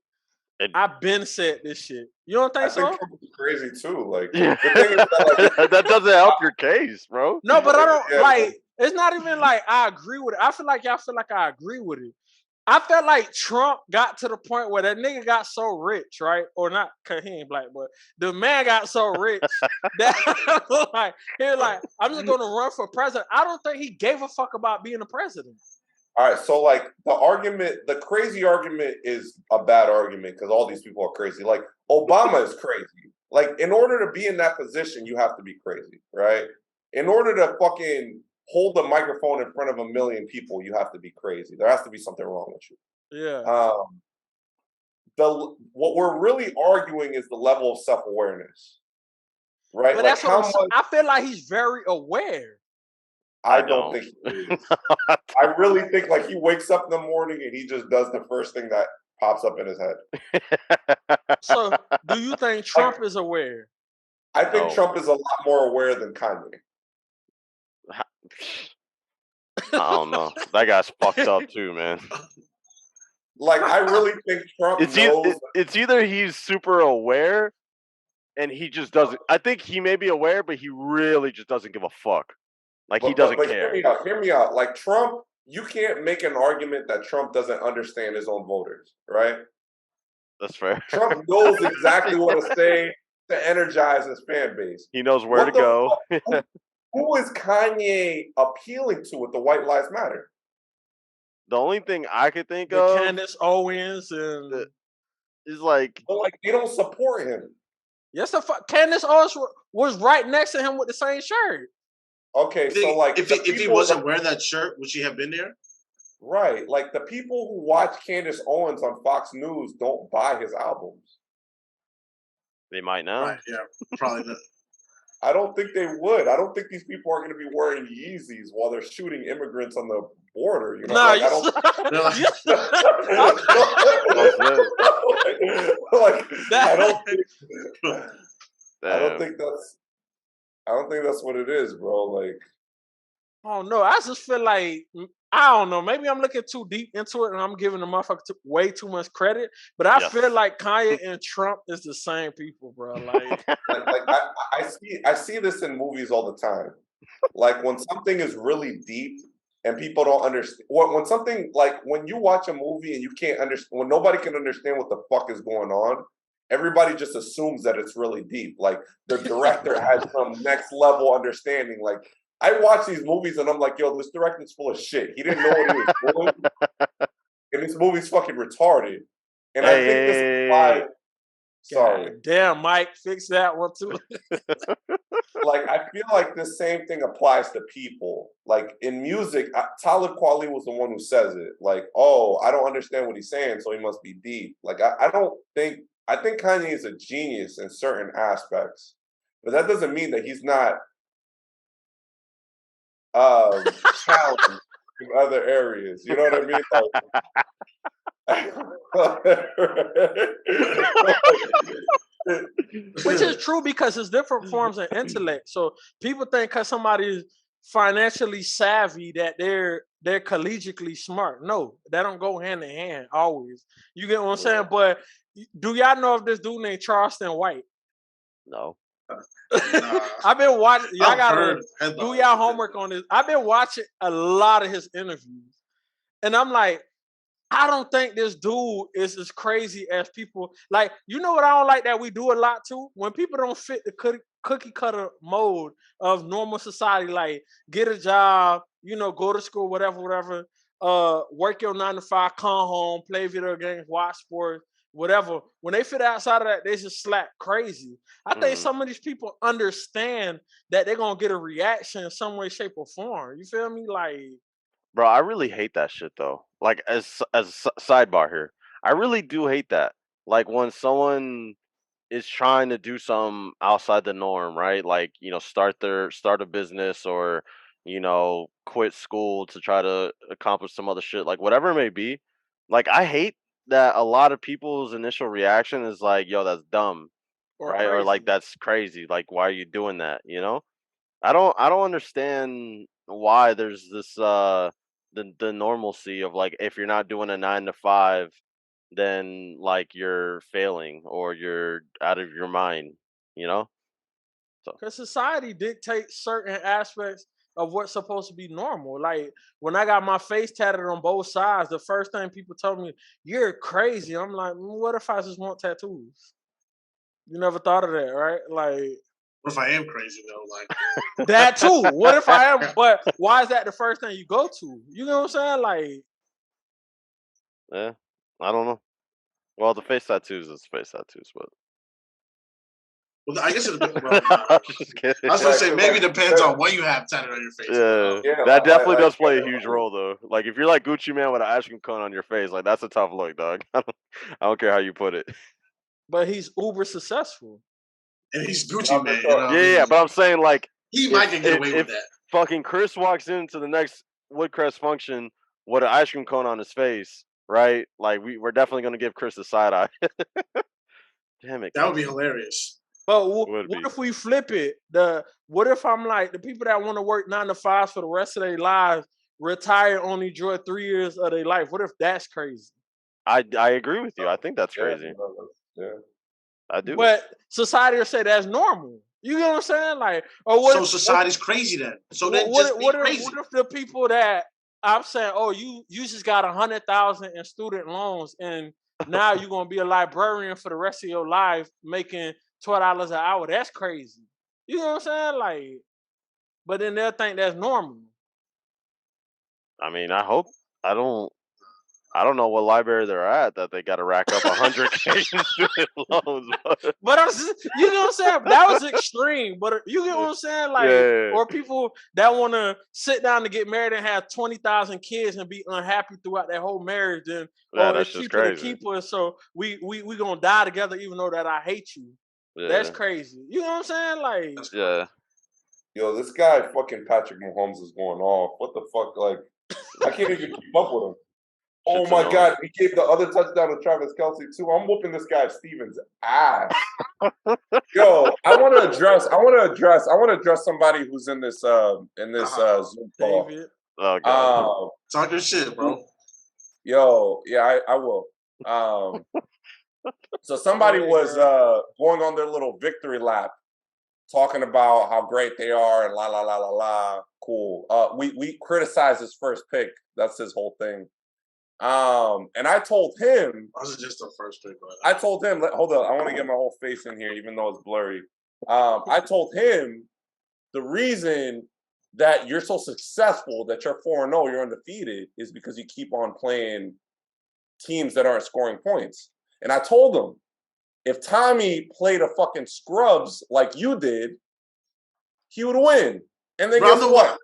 I've been said this shit. You don't think so? I think Trump is crazy too. Like, yeah. The thing is that, like, that doesn't help your case, bro. No, but I don't like. It's not even like I agree with it. I feel like y'all feel like I agree with it. I felt like Trump got to the point where that nigga got so rich, right? Or not, cause he ain't black, but the man got so rich that like he's like, I'm just gonna run for president. I don't think he gave a fuck about being a president. All right, so like the crazy argument is a bad argument because all these people are crazy. Like, Obama is crazy. Like, in order to be in that position, you have to be crazy, right? In order to fucking hold the microphone in front of 1 million people, you have to be crazy. There has to be something wrong with you. Yeah. What we're really arguing is the level of self-awareness, right? But like, that's what I feel like he's very aware. I don't think he is. I really think, like, he wakes up in the morning and he just does the first thing that pops up in his head. So, do you think Trump is aware? I think Trump is a lot more aware than Kanye. I don't know. That guy's fucked up too, man. Like, I really think Trump knows. It's either he's super aware and he just doesn't. I think he may be aware, but he really just doesn't give a fuck. Like, he doesn't care. Hear me out. Like, Trump, you can't make an argument that Trump doesn't understand his own voters, right? That's fair. Trump knows exactly what to say to energize his fan base. He knows where to go. Who is Kanye appealing to with the White Lives Matter? The only thing I could think of, Candace Owens and is like, but like, they don't support him. Yes, the fuck. Candace Owens was right next to him with the same shirt. Okay, so like, if he wasn't wearing that shirt, would she have been there? Right, like, the people who watch Candace Owens on Fox News don't buy his albums. They might now. Right, yeah, probably not. I don't think they would. I don't think these people are going to be wearing Yeezys while they're shooting immigrants on the border. You know, no, like, I don't think that's what it is, bro. Like, I don't know. I just feel like, I don't know. Maybe I'm looking too deep into it and I'm giving the motherfucker way too much credit. But I feel like Kanye and Trump is the same people, bro. Like, I see this in movies all the time. Like, when something is really deep and people don't understand, when something, like, when you watch a movie and you can't understand, when nobody can understand what the fuck is going on, everybody just assumes that it's really deep. Like, the director has some next level understanding. Like, I watch these movies and I'm like, yo, this director's full of shit. He didn't know what he was doing. And this movie's fucking retarded. And I think this is why. Sorry. God damn, Mike, fix that one too. Like, I feel like the same thing applies to people. Like, in music, Talib Kweli was the one who says it. Like, oh, I don't understand what he's saying, so he must be deep. Like, I think Kanye is a genius in certain aspects. But that doesn't mean that he's not challenged in other areas. You know what I mean? Which is true because it's different forms of intellect. So people think because somebody is financially savvy that they're collegiately smart. No, that don't go hand in hand always. You get what I'm saying? But Do y'all know of this dude named Charleston White? No. I've been watching. Y'all gotta do y'all homework on this. I've been watching a lot of his interviews, and I'm like, I don't think this dude is as crazy as people. Like, you know what I don't like that we do a lot too? When people don't fit the cookie cutter mold of normal society, like get a job, go to school, whatever, work your 9 to 5, come home, play video games, watch sports, whatever. When they fit outside of that, they just slap crazy. I think some of these people understand that they're gonna get a reaction in some way, shape, or form. You feel me? Like, bro, I really hate that shit though. Like, as sidebar here, I really do hate that. Like, when someone is trying to do something outside the norm, right? Like, start a business, or quit school to try to accomplish some other shit, like whatever it may be. Like, I hate that a lot of people's initial reaction is like, yo, that's dumb, right? Or like, that's crazy. Like, why are you doing that? I don't understand why there's this the normalcy of, like, if you're not doing a 9 to 5, then like you're failing or you're out of your mind, So because society dictates certain aspects of what's supposed to be normal. Like, when I got my face tatted on both sides, the first thing people told me, "You're crazy." I'm like, what if I just want tattoos? You never thought of that, right? Like, what if I am crazy though? Like that too. What if I am? But why is that the first thing you go to? You know what I'm saying? Like, yeah, I don't know. Well, the face tattoos is face tattoos, but. Well, I guess it depends. Well, I was gonna say maybe it depends on what you have tatted on your face. Yeah, that definitely does play a huge role, though. Like, if you're like Gucci Man with an ice cream cone on your face, like, that's a tough look, dog. I don't care how you put it. But he's uber successful, and he's Gucci Man. Yeah, but I'm saying, like, he might get away with that. Fucking Chris walks into the next Woodcrest function with an ice cream cone on his face, right? Like, we're definitely gonna give Chris a side eye. Damn it, that would be hilarious. But what if we flip it? What if I'm like, the people that want to work 9 to 5 for the rest of their lives retire, only enjoy 3 years of their life? What if that's crazy? I agree with you. I think that's crazy. Yeah, I do. But society will say that's normal. You know what I'm saying? Like, so society's crazy then. So then what if the people that I'm saying, oh, you just got 100,000 in student loans, and now you're gonna be a librarian for the rest of your life, making $12 an hour? That's crazy. You know what I'm saying? Like, but then they'll think that's normal. I mean, I hope. I don't know what library they're at that they got to rack up 100K in student loans. But you know what I'm saying? That was extreme. But you get what I'm saying? Like, or people that want to sit down to get married and have 20,000 kids and be unhappy throughout their whole marriage. Then, it's cheaper to keep us, so we gonna die together, even though that I hate you. Yeah. That's crazy. You know what I'm saying? Like, yeah. Yo, this guy fucking Patrick Mahomes is going off. What the fuck? Like, I can't even keep up with him. Oh my God, he gave the other touchdown to Travis Kelce too. I'm whooping this guy Stevens' ass. Yo, I want to address somebody who's in this Zoom call. David. Oh God. Talk your shit, bro. Yo, yeah, I will. So somebody was going on their little victory lap, talking about how great they are and la la la la la. Cool. We criticized his first pick. That's his whole thing. And I told him. Was it just the first pick? I told him. Hold on, I want to get my whole face in here, even though it's blurry. I told him the reason that you're so successful, that you're 4-0, you're undefeated, is because you keep on playing teams that aren't scoring points. And I told him, if Tommy played a fucking scrubs like you did, he would win. And then guess what?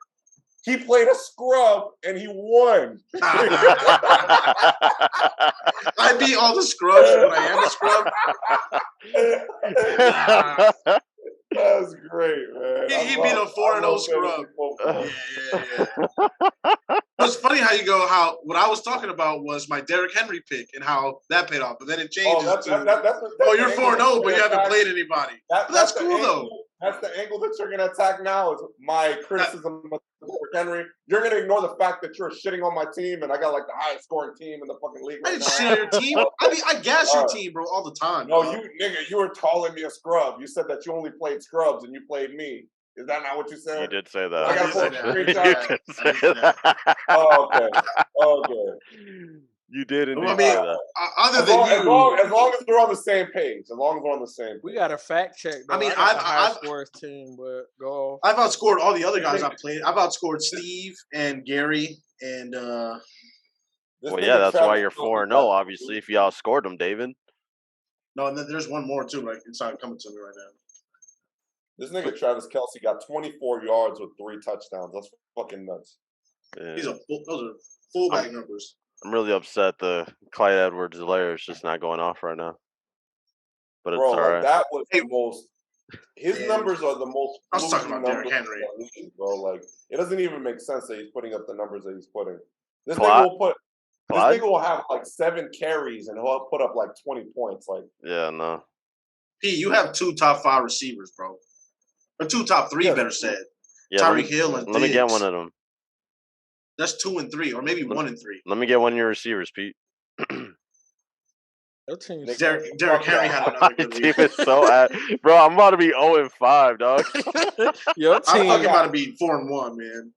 He played a scrub and he won. I beat all the scrubs when I am a scrub. That was great, man. He beat a 4-0 scrub. Yeah. It's funny how what I was talking about was my Derrick Henry pick and how that paid off, but then it changes you're 4-0, but you haven't played anybody. That's cool though. That's the angle that you're going to attack now, is my criticism of the Henry. You're gonna ignore the fact that you're shitting on my team, and I got like the highest scoring team in the fucking league. I didn't shit on your team. I mean, I gas your team, bro, all the time. No, you were calling me a scrub. You said that you only played scrubs and you played me. Is that not what you said? You did say that. I gotta did say screenshot. Oh, okay. You did indeed I mean, say that. Other than you, as long as we're on the same page. As long as we're on the same page. We got a fact check. Though. I mean, I've the high scores team, but go. I've outscored all the other guys I played. I've outscored Steve and Gary and. Well, yeah, that's why you're 4-0. Obviously, if you outscored them, David. No, and then there's one more too. Like it's not coming to me right now. This nigga Travis Kelce got 24 yards with 3 touchdowns. That's fucking nuts. Yeah. Those are fullback numbers. I'm really upset the Clyde Edwards-Helaire is just not going off right now. But it's all right. That was the most. His numbers are the most. I was talking about Derrick Henry, bro. Like it doesn't even make sense that he's putting up the numbers that he's putting. This nigga will have like 7 carries and he'll put up like 20 points. Like yeah, no. P, you have 2 top 5 receivers, bro. Or 2 top 3, better said. Yeah, Tyreek Hill and let me get one of them. That's 2 and 3, or maybe 1 and 3. Let me get one of your receivers, Pete. Derrick Henry had another good team is so bro. I'm about to be 0-5, dog. Your team I'm about to be 4-1, man.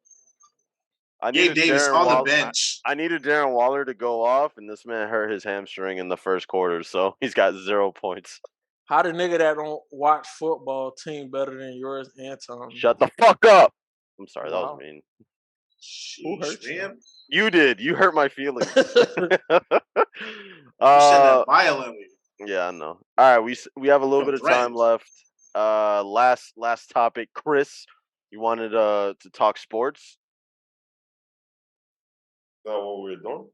Gabe Davis on the bench. I needed Darren Waller to go off, and this man hurt his hamstring in the first quarter, so he's got 0 points. How the nigga that don't watch football team better than yours and Tom? Shut the fuck up. I'm sorry, that was mean. Who hurt you? You did. You hurt my feelings. You said that violently. Yeah, I know. All right, we have a little bit of time left. Last topic, Chris. You wanted to talk sports? Is that what we're doing?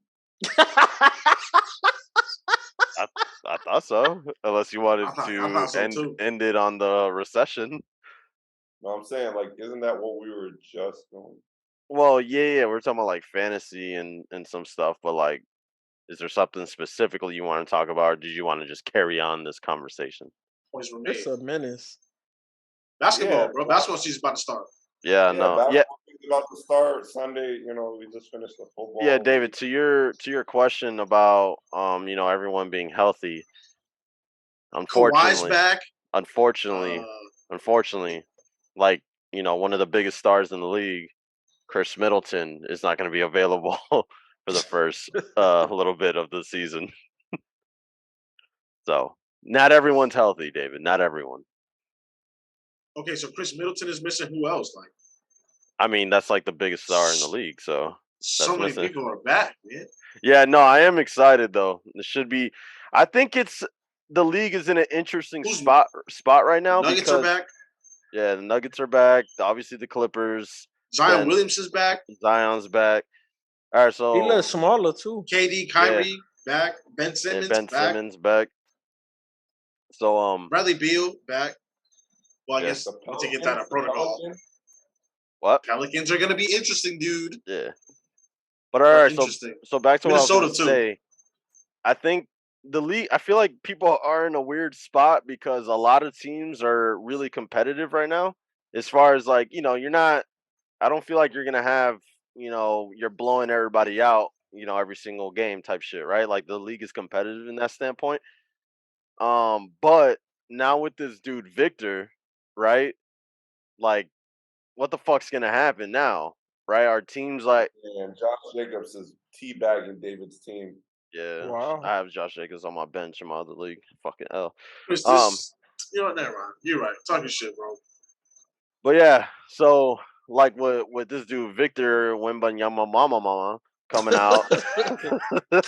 I thought so. Unless you wanted to end it on the recession. No, I'm saying, like, isn't that what we were just doing? Well, yeah, we're talking about like fantasy and some stuff, but like, is there something specifically you want to talk about, or did you want to just carry on this conversation? It's a menace. Basketball, bro. Basketball season's about to start. Yeah, no. Yeah, about to start Sunday. You know, we just finished the football. Yeah, David. To your question about everyone being healthy. Unfortunately, Kawhi's back. Unfortunately, like one of the biggest stars in the league, Chris Middleton, is not going to be available for the first little bit of the season. So not everyone's healthy, David. Not everyone. Okay, so Chris Middleton is missing. Who else? Like, I mean, that's like the biggest star in the league. So many people are back, man. Yeah, no, I am excited though. It should be. I think the league is in an interesting spot right now. Nuggets are back. Yeah, the Nuggets are back. Obviously, the Clippers. Zion Williamson's back. Zion's back. All right, so he looks smaller too. KD, Kyrie back. Ben Simmons back. So Bradley Beal back. Well, I guess once he gets out of protocol. What? Pelicans are going to be interesting, dude. Yeah. But all right, so back to what I was going to say. I think the league, I feel like people are in a weird spot because a lot of teams are really competitive right now. As far as like, you're not, I don't feel like you're going to have, you're blowing everybody out, every single game type shit, right? Like the league is competitive in that standpoint. But now with this dude, Victor, right? Like, what the fuck's going to happen now? Right? Our team's like. And Josh Jacobs is teabagging David's team. Yeah. Wow. I have Josh Jacobs on my bench in my other league. Fucking hell. Never mind. You're right. Talking shit, bro. But yeah, so like with this dude, Victor Wembanyama Mama coming out. I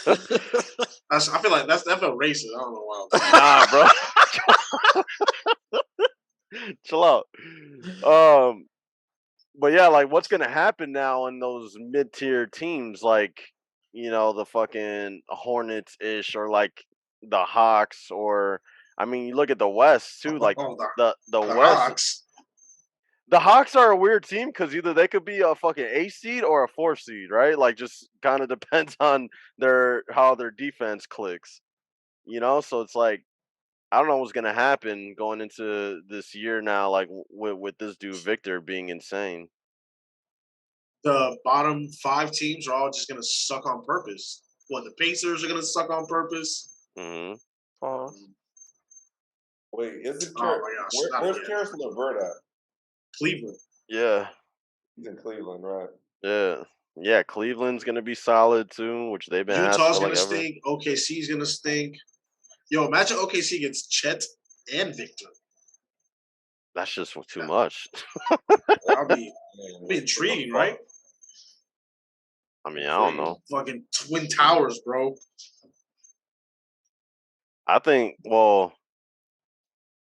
feel like that felt racist. I don't know why. Nah, bro. Chill out. But yeah, like what's gonna happen now in those mid-tier teams, like the fucking Hornets ish, or like the Hawks, or I mean, you look at the West too, like the West. Hawks. The Hawks are a weird team because either they could be a fucking 8 seed or a 4 seed, right? Like just kind of depends on how their defense clicks, So it's like I don't know what's gonna happen going into this year now, like with this dude Victor being insane. the bottom 5 teams are all just gonna suck on purpose. What, the Pacers are gonna suck on purpose? Mm-hmm. Wait, isn't oh my gosh, where's Karis LeVert at? Cleveland. Yeah. He's in Cleveland, right? Yeah. Yeah, Cleveland's gonna be solid too, which they've been Utah's gonna stink. OKC's gonna stink. Yo, imagine OKC against Chet and Victor. That's just too much. That'll be intriguing, right? I mean, I don't know. Fucking Twin Towers, bro. I think. Well,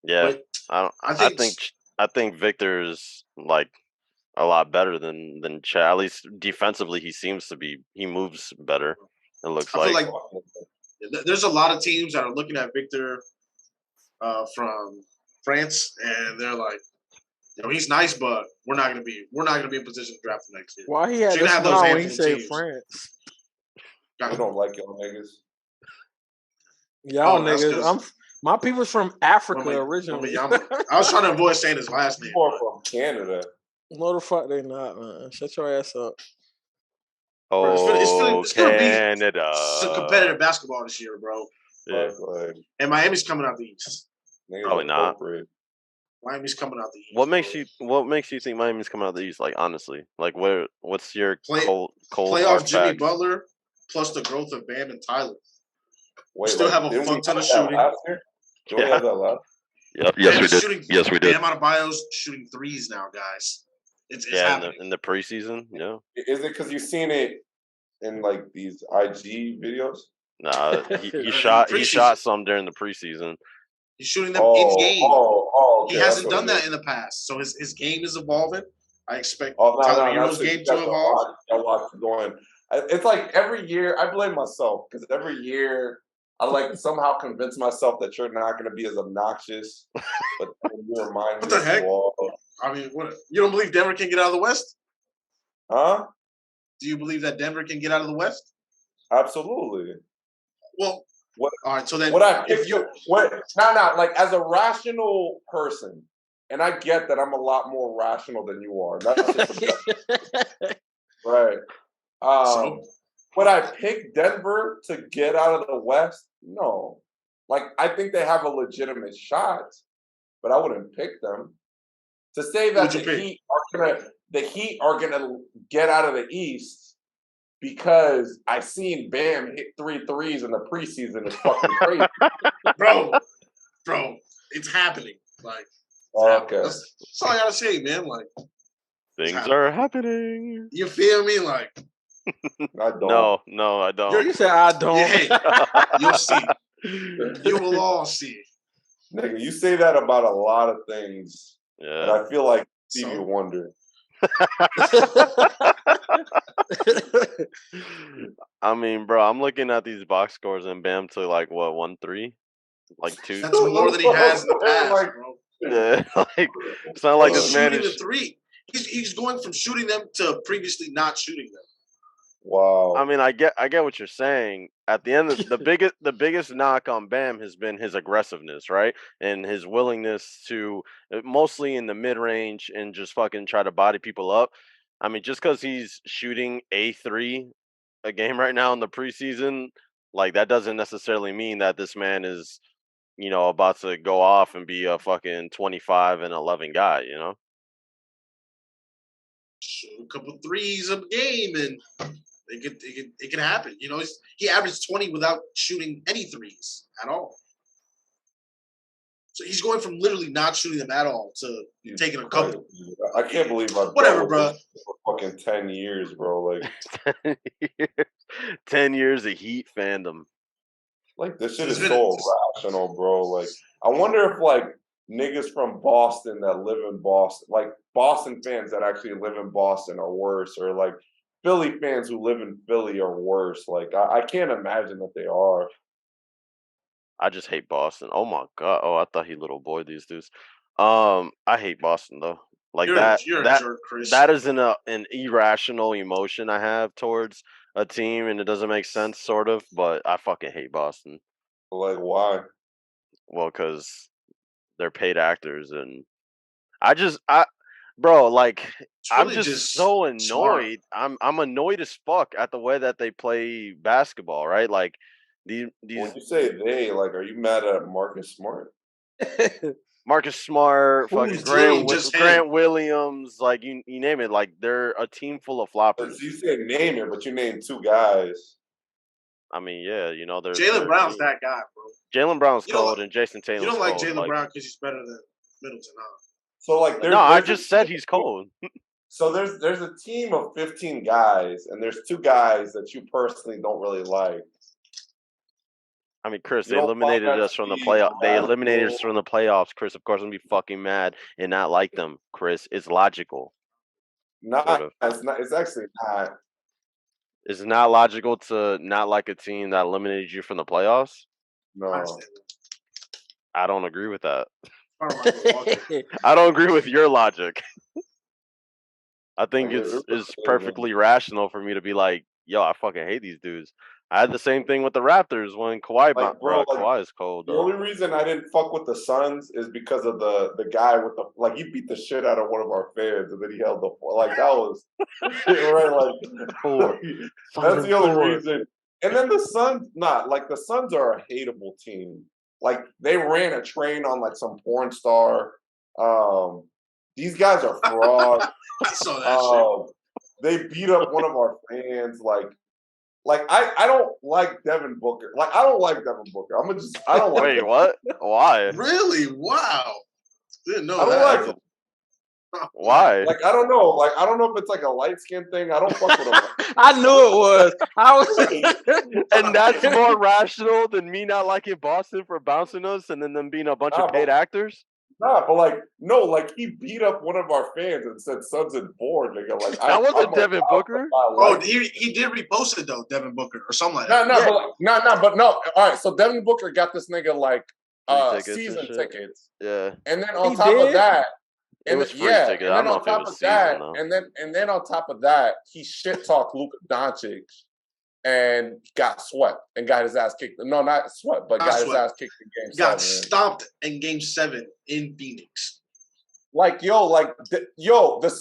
yeah. But I think Victor's like a lot better than Chet. At least defensively, he seems to be. He moves better. It looks I feel like there's a lot of teams that are looking at Victor from France, and they're like, you know, he's nice, but we're not gonna be in position to draft him next year. Why he had to smile when he said France? I don't like y'all niggas. Y'all niggas. My people's from Africa originally. I was trying to avoid saying his last name. People are from Canada. No, the fuck they not, man. Shut your ass up. Oh, it's gonna Canada. be some competitive basketball this year, bro. Yeah. And Miami's coming out the East. Probably not. Miami's coming out the East. What makes you think Miami's coming out the East? Like honestly, like what's your cold playoff Jimmy Butler plus the growth of Bam and Tyler? Wait, still have a fuck ton of shooting. Do we have that left? Yep. Yes, we did. Bam Adebayo's shooting threes now, guys. It's happening. in the preseason. Yeah. Is it because you've seen it in like these IG videos? Nah, he shot some during the preseason. He's shooting them in game. Okay, he hasn't done that in the past, so his game is evolving. I expect Tyler Hero's game to evolve. It's like every year I blame myself because every year I like somehow convince myself that you're not going to be as obnoxious, but you remind me. What the heck? I mean, what? You don't believe Denver can get out of the West? Huh? Do you believe that Denver can get out of the West? Absolutely. Well, all right. So then, like as a rational person, and I get that I'm a lot more rational than you are. That's just right. Would I pick Denver to get out of the West? No. Like I think they have a legitimate shot, but I wouldn't pick them. To say that the Heat are gonna get out of the East because I seen Bam hit 3 threes in the preseason is fucking crazy. bro, it's happening. Like, okay, that's all I gotta say, man. Like, things are happening. You feel me? Like, I don't. No, I don't. You said I don't. Yeah, you'll see. You will all see. Nigga, you say that about a lot of things. Yeah. And I feel like Stevie Wonder. I mean, bro, I'm looking at these box scores and Bam to like what 1-3, like 2. That's more than he has in the past, bro. Yeah, like it's not like this man is shooting the 3. He's going from shooting them to previously not shooting them. Wow. I mean, I get what you're saying. At the end, the biggest knock on Bam has been his aggressiveness, right, and his willingness to mostly in the mid range and just fucking try to body people up. I mean, just because he's shooting a 3 a game right now in the preseason, like that doesn't necessarily mean that this man is, about to go off and be a fucking 25 and 11 guy, Shoot a couple threes a game and it can happen. He averaged 20 without shooting any threes at all. So he's going from literally not shooting them at all to taking a couple. I can't believe whatever, bro. For fucking 10 years, bro. Like 10 years of Heat fandom. Like this shit is so rational, bro. Like I wonder if like niggas from Boston that live in Boston, like Boston fans that actually live in Boston are worse, or like Philly fans who live in Philly are worse. Like I can't imagine that they are. I just hate Boston. Oh my god. Oh, I thought he little boy these dudes. I hate Boston though. Like you're a jerk, Chris. That is an irrational emotion I have towards a team, and it doesn't make sense, sort of. But I fucking hate Boston. Like why? Well, because they're paid actors, and Bro, like really I'm just so annoyed. I'm annoyed as fuck at the way that they play basketball, right? Like these When you say they, like, are you mad at Marcus Smart? Marcus Smart, fucking just Grant Williams, like you name it, like they're a team full of floppers. You say name it, but you named 2 guys. I mean, yeah, you know, Jaylen Brown's that guy, bro. Jaylen Brown's cold and Jason Tatum's cold. You don't like Jaylen Brown because he's better than Middleton, huh? So like, no, I just said he's cold. So there's a team of 15 guys, and there's 2 guys that you personally don't really like. I mean, Chris, they eliminated us from the playoff. They eliminated us from the playoffs, Chris. Of course, I'm gonna be fucking mad and not like them, Chris. It's logical. It's not. It's actually not. It's not logical to not like a team that eliminated you from the playoffs. No, I don't agree with that. I don't agree with your logic. I think it's perfectly rational for me to be like, yo, I fucking hate these dudes. I had the same thing with the Raptors when Kawhi, Kawhi is cold. The only reason I didn't fuck with the Suns is because of the guy with the, like, he beat the shit out of one of our fans and then he held the, like, that was right, like that's the only reason. And then the Suns, the Suns are a hateable team. Like, they ran a train on like some porn star. These guys are frauds. I saw that shit. They beat up one of our fans. Like I don't like Devin Booker. Like, I don't like Devin Booker. I don't like. Wait, what? Why? Really? Wow. Didn't know that. I don't like him. Why? Like, I don't know. Like, I don't know if it's like a light skin thing. I don't fuck with him. I knew it was. And that's more rational than me not liking Boston for bouncing us and then them being a bunch of paid actors. Nah, but like he beat up one of our fans and said Suns and bored, nigga. Like, that wasn't Devin Booker. Oh, he did repost it though, Devin Booker or something like that. No. All right, so Devin Booker got this nigga like season tickets. Yeah, and then on top of that, it was free ticket. I don't know if it was season though. And then on top of that, he shit talked Luka Doncic and got swept and got his ass kicked. No, not swept, but got his ass kicked in game 7. Got stomped in game 7 in Phoenix. Like, the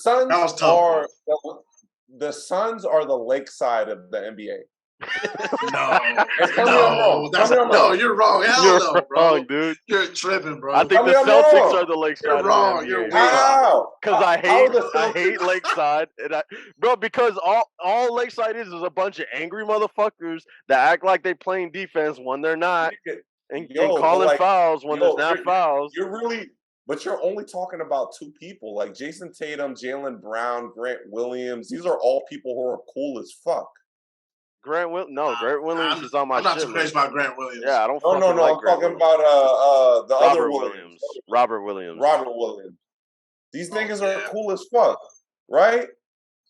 Suns are the Lakeside of the NBA. No, you're wrong. Hell no, bro. Wrong, dude. You're tripping, bro. I think the Celtics are the Lakeside. You're wrong. You're wrong. Because I hate Lakeside, and because all Lakeside is a bunch of angry motherfuckers that act like they playing defense when they're not, and calling fouls when there's not fouls. But you're only talking about 2 people, like Jason Tatum, Jaylen Brown, Grant Williams. These are all people who are cool as fuck. Grant Williams is on my shit. I'm not too crazy about Grant Williams. Yeah, I don't. No. I'm talking about the other Williams. Robert Williams. These niggas are cool as fuck, right?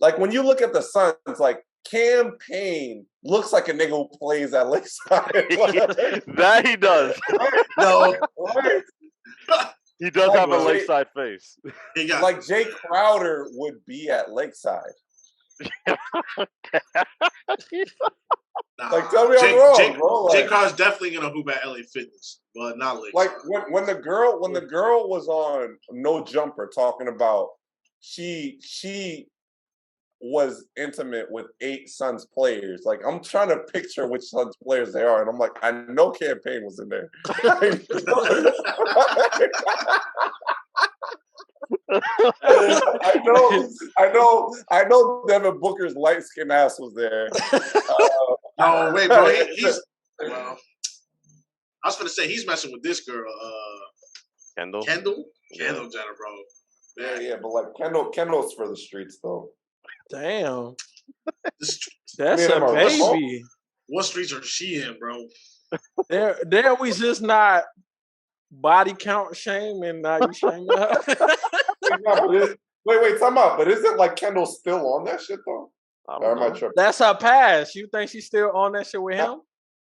Like, when you look at the Suns, like, Cam Payne looks like a nigga who plays at Lakeside. That he does. No. Right? He does have a Lakeside face. Like, Jay Crowder would be at Lakeside. Like, tell me I'm wrong, bro. Like, Jay Crowder's definitely gonna hoop at LA Fitness, but not Lakeside. Like, when the girl was on No Jumper talking about she was intimate with 8 Suns players. Like, I'm trying to picture which Suns players they are, and I'm like, I know Cam Payne was in there. I know Devin Booker's light skinned ass was there. No, wait, bro. He's well. I was gonna say he's messing with this girl, Kendall Jenner, bro. Yeah, but like Kendall's for the streets though. Damn, that's a baby. What streets are she in, bro? There we just not body count shaming. Now you shaming her. Wait, time out. But isn't like Kendall still on that shit though? Or am I tripping? That's her past. You think she's still on that shit with him?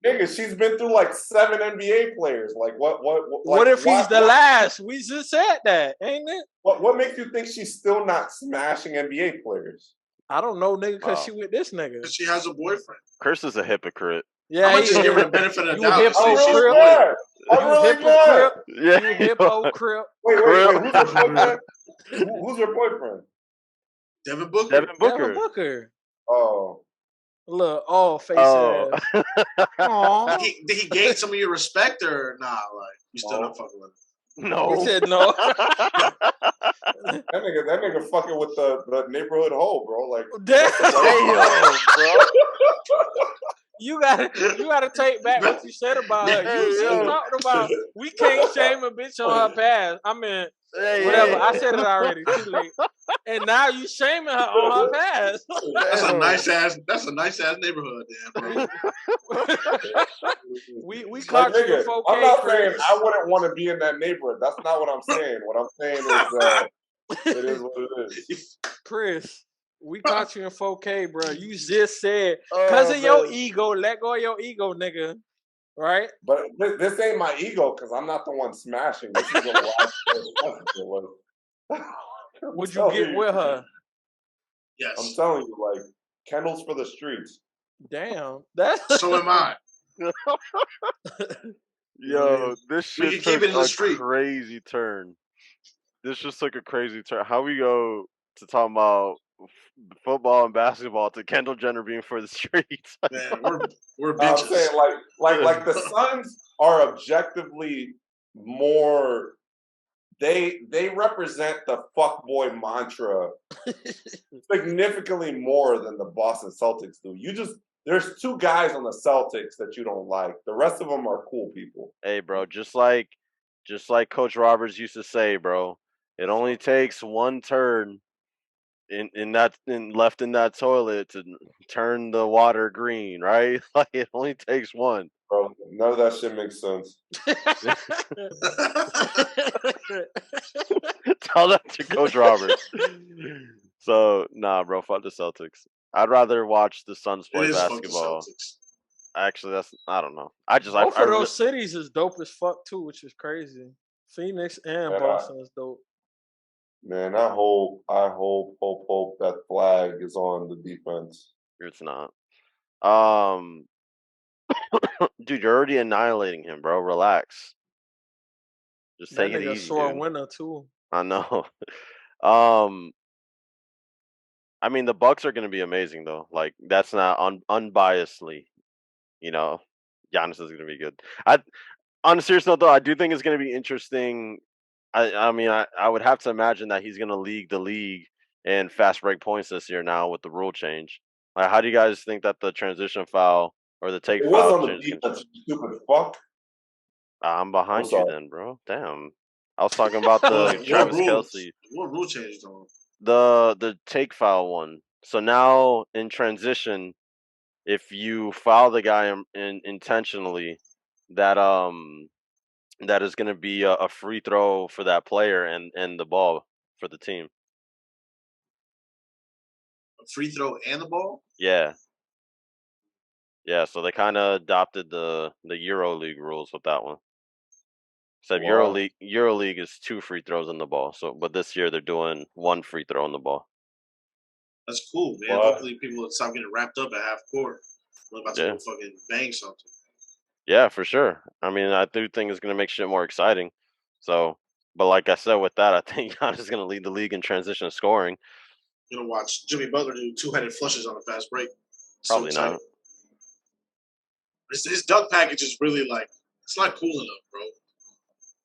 Nigga, she's been through like 7 NBA players. Like what? What if he's the last? We just said that, ain't it? What makes you think she's still not smashing NBA players? I don't know, nigga, because she with this nigga. She has a boyfriend. Chris is a hypocrite. Yeah, I'm just giving the benefit of the doubt. hypocrite. Yeah, You hypocrite. Wait, who's your boyfriend? Who's your boyfriend? Devin Booker. Devin Booker. Oh. Look, face ass. Aww. Did he gain some of your respect or nah? Like you still not fucking with him? No. He said no. that nigga fucking with the neighborhood hoe, bro. Like damn, bro. You gotta take back what you said about her. You talked about we can't shame a bitch on her past. I mean, whatever. I said it already. Too late. And now you shaming her on her past. That's a nice ass neighborhood, damn, bro. we caught you in 4K. I'm not Chris. saying I wouldn't want to be in that neighborhood. That's not what I'm saying. What I'm saying is it is what it is. Chris, we caught you in 4K, bro. You just said, because of your ego, let go of your ego, nigga. Right? But this ain't my ego because I'm not the one smashing. This is Would you get with her? Yes. I'm telling you, like, Kendall's for the streets. Damn. So am I. Yo, this shit took a crazy turn. This just took a crazy turn. How we go to talk about football and basketball to Kendall Jenner being for the streets? Man, we're bitches. I'm saying like the Suns are objectively more. They represent the fuckboy mantra significantly more than the Boston Celtics do. There's two guys on the Celtics that you don't like. The rest of them are cool people. Hey, bro, just like Coach Roberts used to say, bro, it only takes one turn left in that toilet to turn the water green, right? Like it only takes one. Bro, none of that shit makes sense. Tell that to Coach Roberts. So nah, bro, fuck the Celtics. I'd rather watch the Suns play basketball. Actually, I don't know. Both of those cities is dope as fuck too, which is crazy. Phoenix and Boston is dope. Man, I hope that flag is on the defense. It's not. Dude, you're already annihilating him, bro. Relax. Just take it easy, sore dude. winner too. I know. I mean, the Bucks are going to be amazing, though. Like, that's not unbiasedly, Giannis is going to be good. On a serious note, though, I do think it's going to be interesting. I mean, I would have to imagine that he's going to lead the league in fast break points this year now with the rule change. Like, how do you guys think that the transition foul or the take foul on the defense, stupid fuck. I'm behind you then, bro. Damn. I was talking about the Travis Kelce. What rule change, though? The take foul one. So now in transition, if you foul the guy intentionally, that is going to be a free throw for that player and the ball for the team. A free throw and the ball? Yeah. Yeah, so they kind of adopted the EuroLeague rules with that one. Except EuroLeague is 2 free throws in the ball. So, but this year they're doing 1 free throw in the ball. That's cool, man. Hopefully people will stop getting wrapped up at half court. We're about to go fucking bang something. Yeah, for sure. I mean, I do think it's going to make shit more exciting. So, but like I said, with that, I think Giannis is going to lead the league in transition scoring. You're going to watch Jimmy Butler do 2-handed flushes on a fast break. Probably not. His dunk package is really like, it's not cool enough, bro.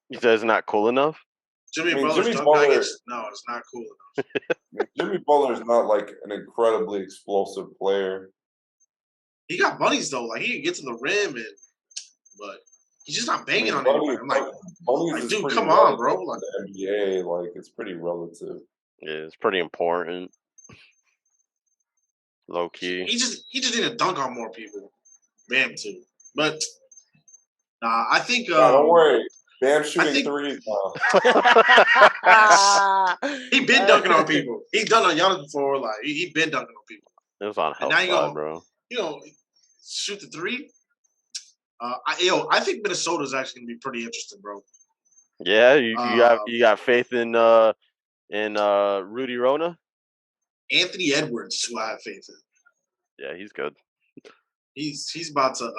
You said it's not cool enough? Jimmy Butler's dunk package, no, it's not cool enough. Jimmy Butler's not like an incredibly explosive player. He got bunnies though, like he can get to the rim, but he's just not banging on anybody. I'm like dude, come on, bro. Like the NBA, like it's pretty relative. Yeah, it's pretty important. Low key. He just need to dunk on more people. Bam too. But nah, I think don't worry. Bam shooting threes now. He been dunking on people. He's done on Giannis before. Like he been dunking on people. It was on health side, bro. Shoot the three. I think Minnesota's actually gonna be pretty interesting, bro. Yeah, you got faith in Rudy Rona? Anthony Edwards, who I have faith in. Yeah, he's good. He's about to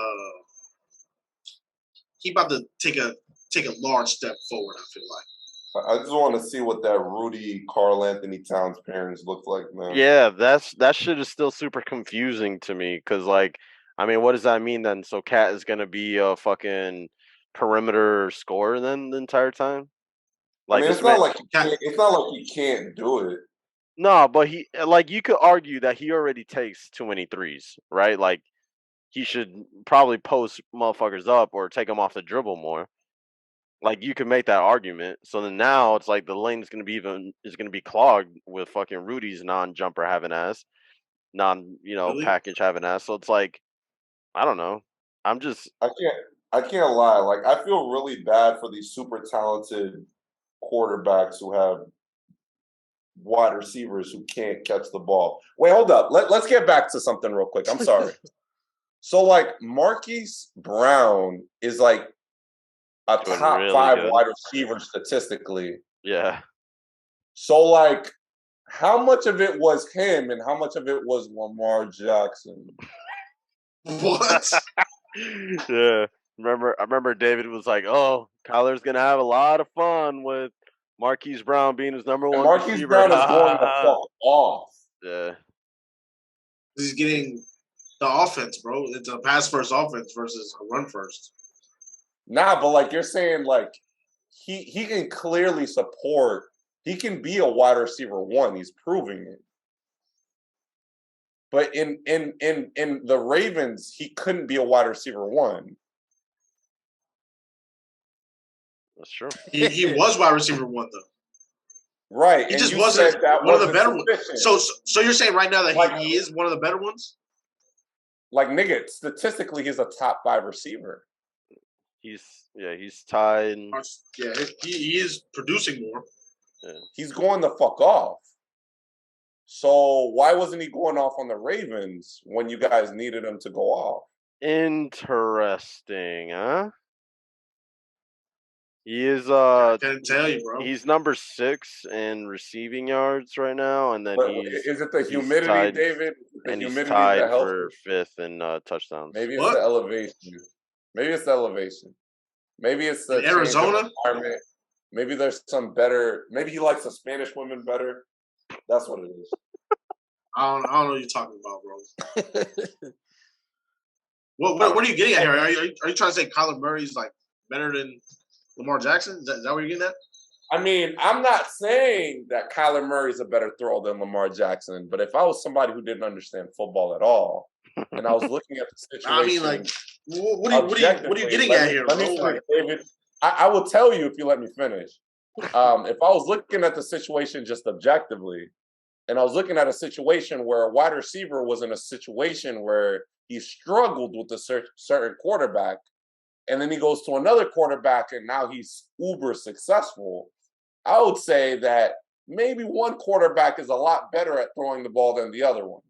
about to take a large step forward. I feel like. I just want to see what that Rudy Carl Anthony Towns parents look like, man. Yeah, that shit is still super confusing to me because, like, I mean, what does that mean then? So Cat is gonna be a fucking perimeter scorer then the entire time? Like, it's not like he can't do it. No, but you could argue that he already takes too many threes, right? Like, he should probably post motherfuckers up or take them off the dribble more. Like, you could make that argument. So then now it's like the lane is gonna be clogged with fucking Rudy's non-jumper having ass, Really? package having ass. So it's like, I don't know. I can't lie. Like, I feel really bad for these super talented quarterbacks who have wide receivers who can't catch the ball. Wait, hold up. Let's get back to something real quick. I'm sorry. So, like, Marquise Brown is like a top really 5 good. wide receiver statistically. Yeah. So, like, how much of it was him and how much of it was Lamar Jackson? What? Yeah. I remember David was like, "Oh, Kyler's gonna have a lot of fun with Marquise Brown being his number one Marquise receiver." Brown is going the fuck off. Yeah. He's getting the offense, bro. It's a pass first offense versus a run first. Nah, but like you're saying, like he can clearly support. He can be a wide receiver 1. He's proving it. But in the Ravens, he couldn't be a wide receiver 1. That's true. He was wide receiver 1 though. Right. He just wasn't one of the better ones. So you're saying right now that he is one of the better ones? Like, nigga, statistically, he's a top 5 receiver. He's tied. Yeah, he is producing more. Yeah. He's going the fuck off. So why wasn't he going off on the Ravens when you guys needed him to go off? Interesting, huh? He is I can't tell you, bro. He's number 6 in receiving yards right now, and then is it the humidity, tied, David? And he's tied for 5th in touchdowns. Maybe it's the elevation. Maybe it's the in Arizona. Maybe there's some better. Maybe he likes the Spanish women better. That's what it is. I don't know what you're talking about, bro. What are you getting at here? Are you trying to say Kyler Murray's like better than Lamar Jackson? Is that what you're getting at? I mean, I'm not saying that Kyler Murray's a better thrower than Lamar Jackson, but if I was somebody who didn't understand football at all, and I was looking at the situation, I mean, like, what are you getting at here, bro? David, I will tell you if you let me finish. If I was looking at the situation just objectively, and I was looking at a situation where a wide receiver was in a situation where he struggled with a certain quarterback, and then he goes to another quarterback and now he's uber successful, I would say that maybe one quarterback is a lot better at throwing the ball than the other one.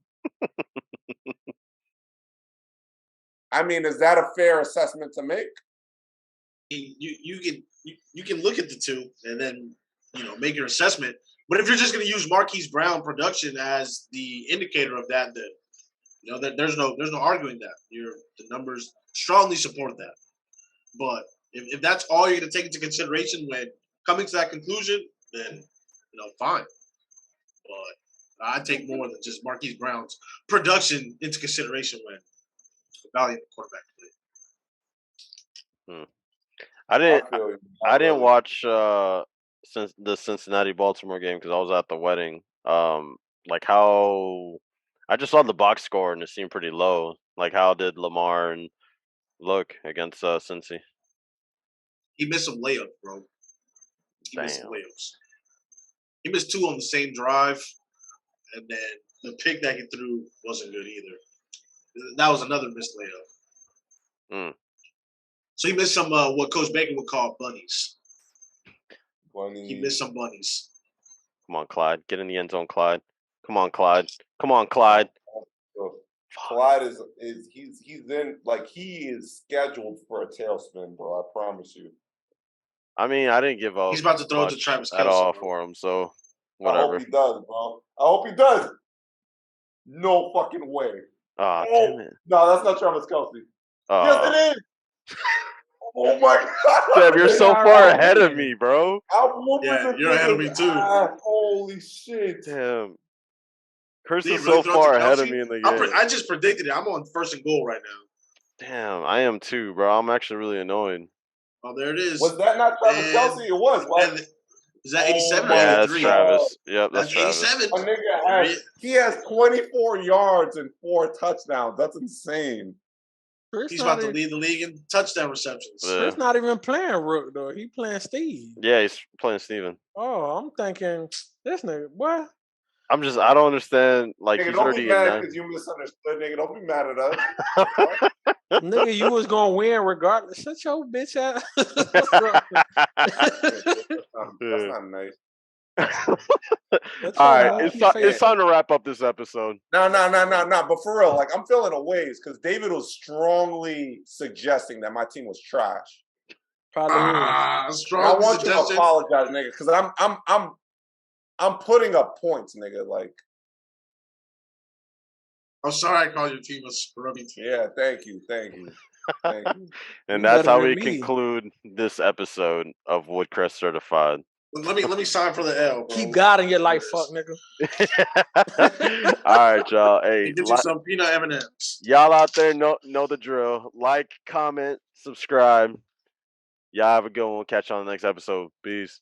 I mean, is that a fair assessment to make? You can look at the two and then make your assessment. But if you're just going to use Marquise Brown production as the indicator of that, then that there's no arguing that. The numbers strongly support that. But if that's all you're going to take into consideration when coming to that conclusion, then fine. But I take more than just Marquise Brown's production into consideration when evaluating the quarterback play. I didn't watch since the Cincinnati Baltimore game because I was at the wedding. Like how I just saw the box score and it seemed pretty low. Like how did Lamar look against Cincy? He missed some layups, bro. Missed some layups. He missed 2 on the same drive, and then the pick that he threw wasn't good either. That was another missed layup. So he missed some what Coach Bacon would call bunnies. He missed some bunnies. Come on, Clyde. Get in the end zone, Clyde. Come on, Clyde. Come on, Clyde. Clyde he's in, like, he is scheduled for a tailspin, bro. I promise you. I mean, I didn't give up. He's about to throw it to Travis Kelce at all for him, so whatever. I hope he does, bro. I hope he does. No fucking way. Damn it. No, that's not Travis Kelce. Yes, it is. Oh my god! Damn, you're so far ahead of me, bro. I'm whooping the you're ahead of me too. Holy shit! Damn. Chris is really so far ahead of me in the game. I just predicted it. I'm on 1st and goal right now. Damn, I am too, bro. I'm actually really annoyed. Oh, there it is. Was that not Travis Kelce? It was. What? Is that 87 or 83? Yeah, that's Travis. Yep, that's Travis. 87. A nigga he has 24 yards and 4 touchdowns. That's insane. He's about to lead the league in touchdown receptions. Chris not even playing Rook though. He playing Steve. Yeah, he's playing Steven. Oh, I'm thinking this nigga. What? I don't understand. Like, nigga, he's don't already be mad because you misunderstood, nigga. Don't be mad at us. Nigga, you was gonna win regardless. Shut your bitch ass. That's not nice. All right, it's time to wrap up this episode. No. But for real, like, I'm feeling a ways because David was strongly suggesting that my team was trash. Probably I want you to apologize, nigga, because I'm putting up points, nigga. Like, I'm sorry I called your team a scrubby team. Yeah, thank you. And that's how we conclude this episode of Woodcrest Certified. Let me sign for the L, bro. Keep God in your life, fuck nigga. All right, y'all. Hey, get you some peanut M&Ms. Y'all out there know the drill. Like, comment, subscribe. Y'all have a good one. Catch you on the next episode. Peace.